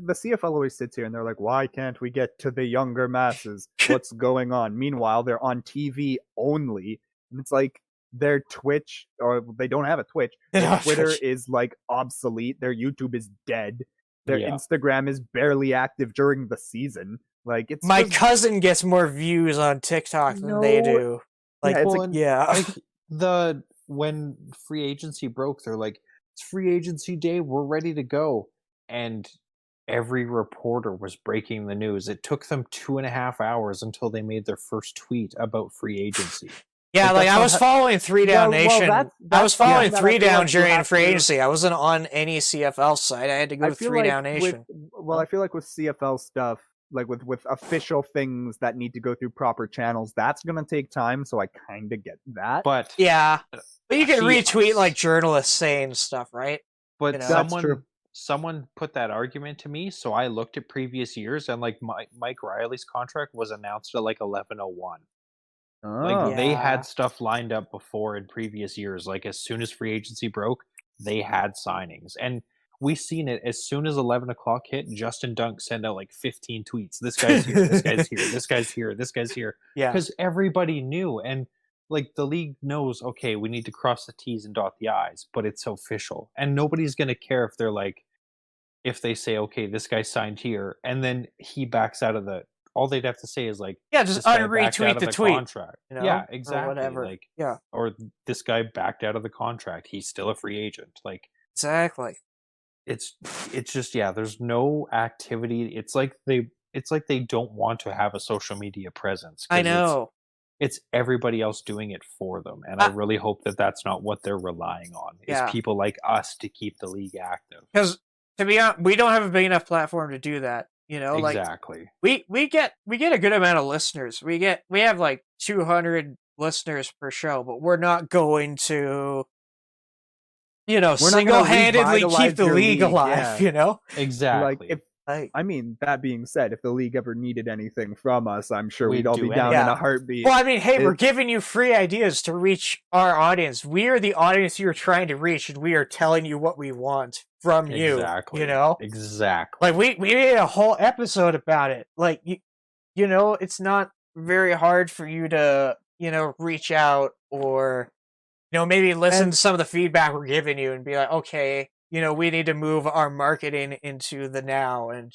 CFL always sits here and they're like, why can't we get to the younger masses? What's going on? Meanwhile, they're on TV only. And it's like their Twitch, or they don't have a Twitch. Their Twitter is like obsolete. Their YouTube is dead. Their Instagram is barely active during the season. Like, it's my cousin gets more views on TikTok than they do. Like, when free agency broke, they're like, it's free agency day, we're ready to go. And every reporter was breaking the news. It took them 2.5 hours until they made their first tweet about free agency. Yeah, like I was following 3 Down Nation. I was following 3 Down during free agency. I wasn't on any CFL site. I had to go to 3 Down Nation. I feel like with CFL stuff, like with official things that need to go through proper channels, that's going to take time, so I kind of get that. But yeah. But you can retweet like journalists saying stuff, right? But someone put that argument to me, so I looked at previous years, and like Mike Riley's contract was announced at like 11:01. They had stuff lined up before in previous years. Like, as soon as free agency broke, they had signings. And we seen it as soon as 11 o'clock hit. Justin Dunk sent out like 15 tweets. This guy's here, this guy's here, this guy's here, this guy's here. Yeah. Because everybody knew. And like, the league knows, okay, we need to cross the T's and dot the I's, but it's official. And nobody's going to care if they're like, if they say, okay, this guy signed here, and then he backs out of the, all they'd have to say is like, just unretweet the tweet. Contract. Yeah, exactly. Or whatever. Like, yeah. Or this guy backed out of the contract. He's still a free agent. Like, exactly. It's just, there's no activity. It's like they don't want to have a social media presence. I know. It's everybody else doing it for them. And I really hope that that's not what they're relying on. Is people like us to keep the league active. Because, to be honest, we don't have a big enough platform to do that. Exactly. Like, we get a good amount of listeners. We have like 200 listeners per show, but we're not going to, single-handedly keep the league alive. Exactly. Like, I mean, that being said, if the league ever needed anything from us, I'm sure we'd all be down in a heartbeat. Well, I mean, hey, we're giving you free ideas to reach our audience. We are the audience you're trying to reach, and we are telling you what we want from you. Exactly. Like, we made a whole episode about it. Like, it's not very hard for you to, reach out or, maybe listen to some of the feedback we're giving you and be like, okay, we need to move our marketing into the now, and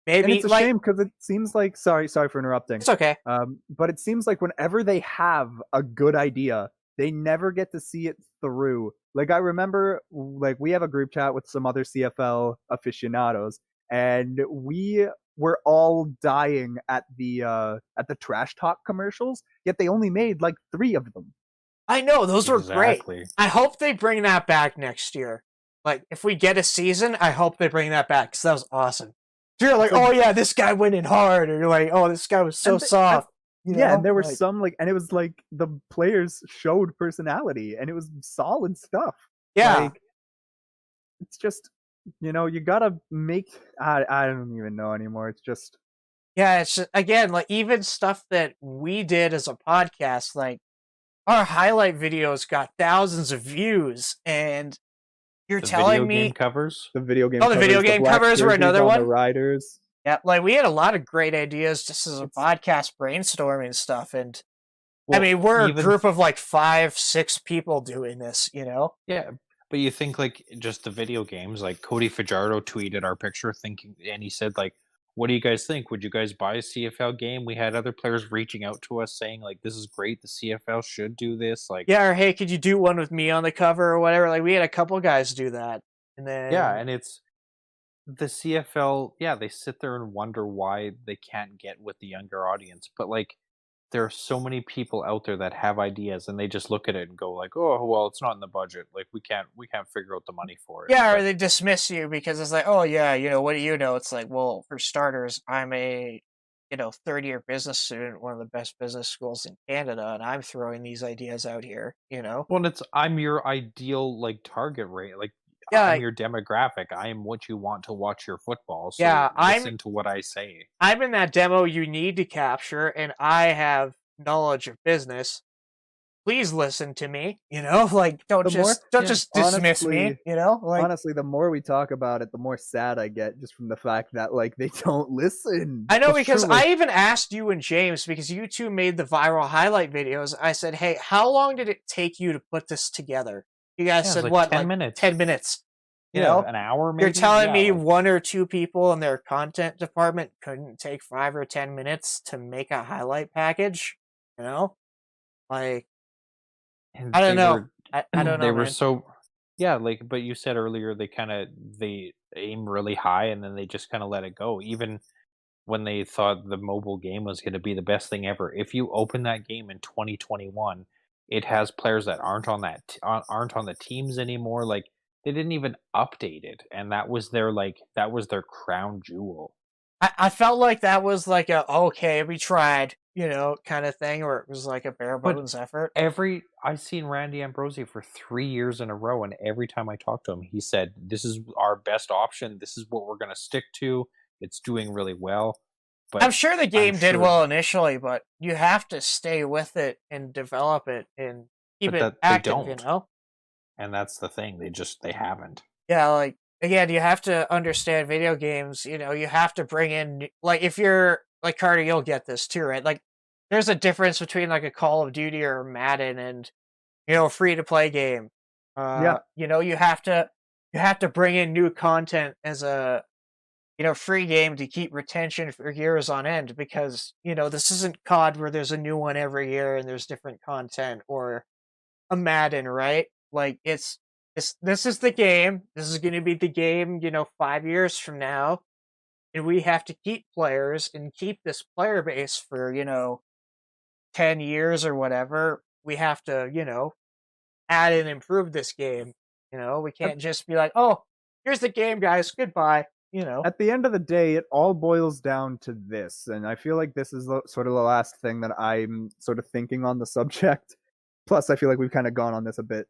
maybe it's a shame because it seems like sorry for interrupting. It's okay. But it seems like whenever they have a good idea, they never get to see it through. Like I remember, like we have a group chat with some other CFL aficionados, and we were all dying at the trash talk commercials. Yet they only made like 3 of them. I know, those were great. Exactly. I hope they bring that back next year. Like, if we get a season, I hope they bring that back, because that was awesome. You're like, oh yeah, this guy went in hard, or you're like, oh, this guy was so soft. Yeah, and there were some like, and it was like the players showed personality, and it was solid stuff. Yeah, like, it's just, you gotta make. I don't even know anymore. It's just, yeah. It's just, again, like, even stuff that we did as a podcast, like our highlight videos got thousands of views, and you're telling me game covers. The video game. Oh, the video game covers were another one. The riders. Yeah, like we had a lot of great ideas just as a podcast brainstorming stuff, and I mean we're a group of like 5-6 people doing this, Yeah, but you think like just the video games, like Cody Fajardo tweeted our picture and he said like, what do you guys think? Would you guys buy a CFL game? We had other players reaching out to us saying like, this is great, the CFL should do this. Like, yeah, or hey, could you do one with me on the cover or whatever? Like we had a couple guys do that, and then and it's the CFL, they sit there and wonder why they can't get with the younger audience. But like, there are so many people out there that have ideas, and they just look at it and go like, "Oh, well, it's not in the budget. Like, we can't figure out the money for it." Yeah, or they dismiss you because it's like, "Oh yeah, what do you know?" It's like, well, for starters, I'm a third-year business student, one of the best business schools in Canada, and I'm throwing these ideas out here. Well, I'm your ideal like target rate, like. Yeah, I'm your demographic. I am what you want to watch your football. So listen to what I say. I'm in that demo you need to capture, and I have knowledge of business. Please listen to me. Like don't just dismiss me. Like honestly, the more we talk about it, the more sad I get just from the fact that like they don't listen. I know, because I even asked you and James, because you two made the viral highlight videos. I said, hey, how long did it take you to put this together? You guys said, what, 10 minutes. 10 minutes. An hour maybe? You're telling me 1 or 2 people in their content department couldn't take 5 or 10 minutes to make a highlight package? Like, I don't know. I don't know. They were so, but you said earlier they aim really high and then they just kind of let it go. Even when they thought the mobile game was going to be the best thing ever. If you open that game in 2021, it has players that aren't on the teams anymore. Like, they didn't even update it, and that was their crown jewel. I felt like that was like okay, we tried, kind of thing, or it was like a bare bones effort. I've seen Randy Ambrosi for 3 years in a row, and every time I talk to him, he said, "This is our best option. This is what we're going to stick to. It's doing really well." But I'm sure the game did well initially, but you have to stay with it and develop it and keep it active, And that's the thing. They haven't. Yeah, like, again, you have to understand video games. You have to bring in, like, if you're, like, Carter, you'll get this too, right? Like, there's a difference between, like, a Call of Duty or Madden and, a free-to-play game. You have to bring in new content as a, free game to keep retention for years on end, because, this isn't COD where there's a new one every year and there's different content, or a Madden, right? Like, this is the game. This is going to be the game, 5 years from now. And we have to keep players and keep this player base for, 10 years or whatever. We have to, add and improve this game. We can't just be like, oh, here's the game, guys. Goodbye. At the end of the day, it all boils down to this. And I feel like this is sort of the last thing that I'm sort of thinking on the subject. Plus, I feel like we've kind of gone on this a bit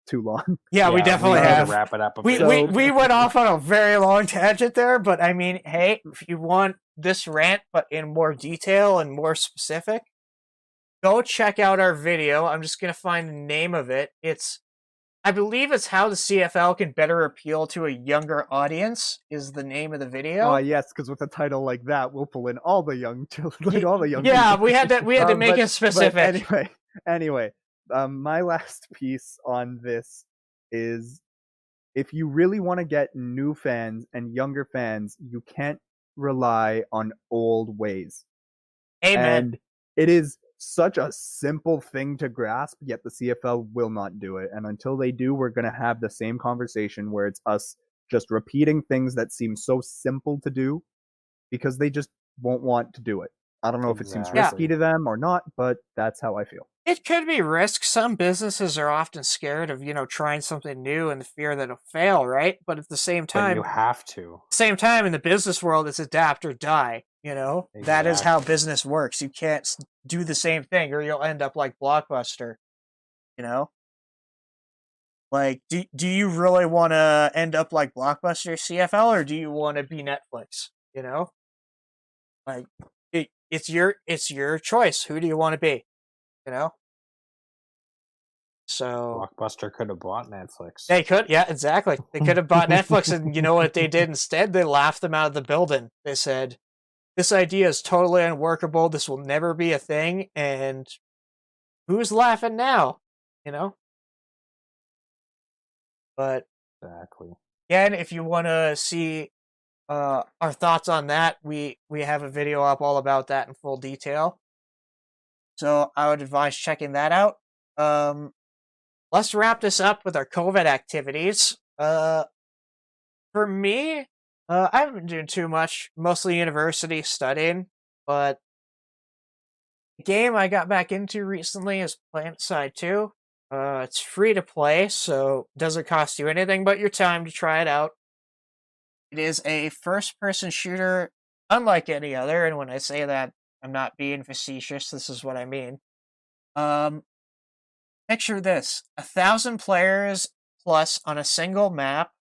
too long. Yeah, we definitely have. To wrap it up. We went off on a very long tangent there, but I mean, hey, if you want this rant but in more detail and more specific, go check out our video. I'm just gonna find the name of it. I believe it's how the CFL can better appeal to a younger audience is the name of the video. Oh yes, because with a title like that, we'll pull in all the young children, all the young. Yeah, people. we had to make it specific. But anyway. My last piece on this is, if you really want to get new fans and younger fans, you can't rely on old ways. Amen. And it is such a simple thing to grasp, yet the CFL will not do it. And until they do, we're going to have the same conversation where it's us just repeating things that seem so simple to do because they just won't want to do it. I don't know if it seems risky to them or not, but that's how I feel. It could be risk. Some businesses are often scared of, trying something new and the fear that it'll fail, right? But at the same time, you have to. Same time, in the business world, it's adapt or die. That is how business works. You can't do the same thing, or you'll end up like Blockbuster. Like, do you really want to end up like Blockbuster CFL, or do you want to be Netflix? Like, it's your choice. Who do you want to be? So Blockbuster could have bought Netflix. They could, yeah, exactly. They could have bought Netflix, and you know what they did instead? They laughed them out of the building. They said, "This idea is totally unworkable. This will never be a thing." And who's laughing now? But exactly. yeah, and if you want to see our thoughts on that, we have a video up all about that in full detail. So I would advise checking that out. Let's wrap this up with our COVID activities. For me, I haven't been doing too much, mostly university studying, but the game I got back into recently is PlanetSide 2. It's free to play, so it doesn't cost you anything but your time to try it out. It is a first-person shooter unlike any other, and when I say that, I'm not being facetious, this is what I mean. Picture this, 1,000 players plus on a single map,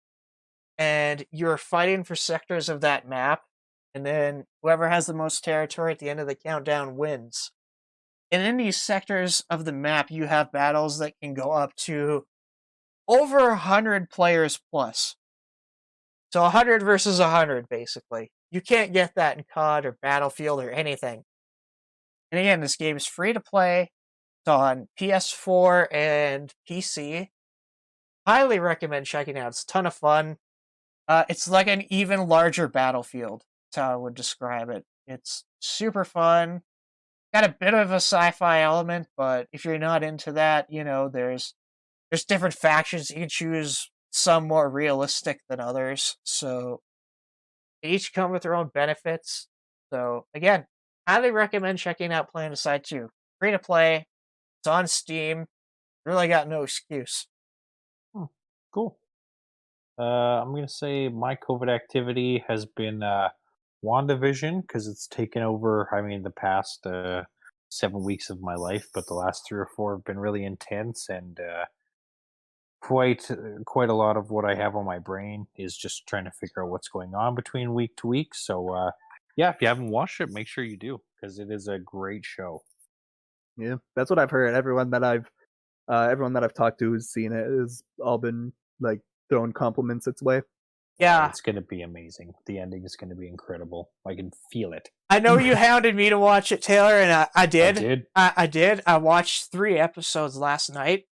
and you're fighting for sectors of that map, and then whoever has the most territory at the end of the countdown wins. And in these sectors of the map, you have battles that can go up to over 100 players plus. So 100 versus 100, basically. You can't get that in COD or Battlefield or anything. And again, this game is free to play. It's on PS4 and PC. Highly recommend checking it out. It's a ton of fun. It's like an even larger Battlefield. That's how I would describe it. It's super fun. Got a bit of a sci-fi element, but if you're not into that, there's different factions. You can choose some more realistic than others. So they each come with their own benefits. So again, highly recommend checking out PlanetSide 2. Free to play. It's on Steam. Really got no excuse. Cool. I'm going to say my COVID activity has been WandaVision because it's taken over, the past 7 weeks of my life, but the last 3 or 4 have been really intense, and quite a lot of what I have on my brain is just trying to figure out what's going on between week to week. So, yeah, if you haven't watched it, make sure you do because it is a great show. Yeah, that's what I've heard. Everyone that I've talked to who's seen it has all been like throwing compliments its way. Yeah, it's going to be amazing. The ending is going to be incredible. I can feel it. I know you hounded me to watch it, Taylor, and I did. I did. I watched 3 episodes last night.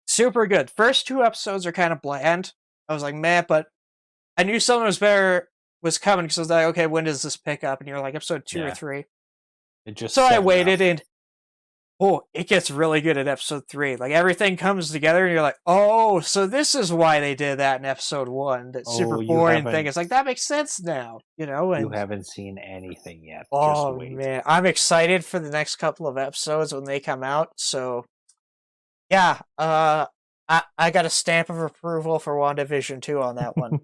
Super good. First 2 episodes are kind of bland. I was like, meh, but I knew something was coming because I was like, okay, when does this pick up? And you're like, episode 2 or 3. So I waited, and it gets really good at episode 3. Like, everything comes together, and you're like, oh, so this is why they did that in episode 1. That super boring thing. It's like, that makes sense now, And, you haven't seen anything yet. Oh, just wait. Man. I'm excited for the next couple of episodes when they come out. So, yeah, I got a stamp of approval for WandaVision 2 on that one.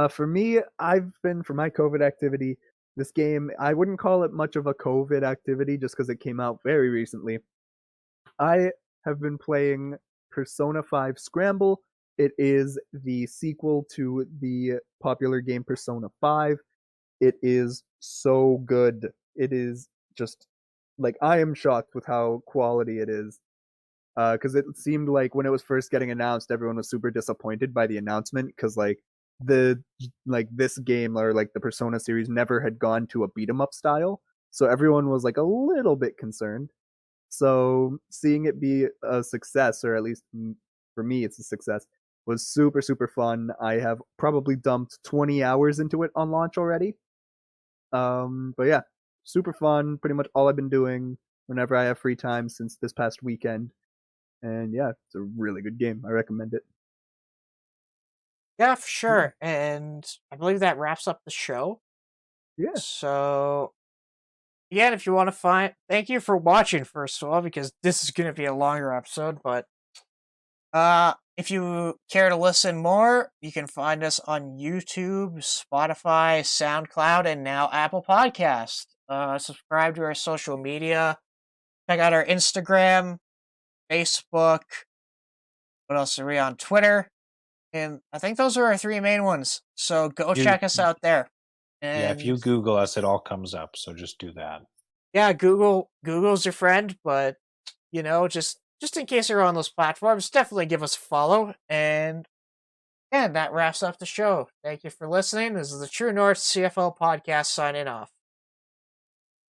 For me, for my COVID activity, this game, I wouldn't call it much of a COVID activity just because it came out very recently. I have been playing Persona 5 Scramble. It is the sequel to the popular game Persona 5. It is so good. It is just, like, I am shocked with how quality it is. Because it seemed like when it was first getting announced, everyone was super disappointed by the announcement because, this game or the Persona series never had gone to a beat 'em up style, so everyone was a little bit concerned. So seeing it be a success, or at least for me it's a success, was super super fun. I have probably dumped 20 hours into it on launch already. But yeah, super fun. Pretty much all I've been doing whenever I have free time since this past weekend. And yeah, it's a really good game. I recommend it. Yeah, for sure. And I believe that wraps up the show. Yeah. So, again, if you want to thank you for watching, first of all, because this is going to be a longer episode. But if you care to listen more, you can find us on YouTube, Spotify, SoundCloud, and now Apple Podcast. Subscribe to our social media. Check out our Instagram, Facebook. What else are we on? Twitter. And I think those are our three main ones. So go check us out there. And yeah, if you Google us, it all comes up. So just do that. Yeah, Google's your friend, but just in case you're on those platforms, definitely give us a follow. And that wraps up the show. Thank you for listening. This is the True North CFL podcast signing off.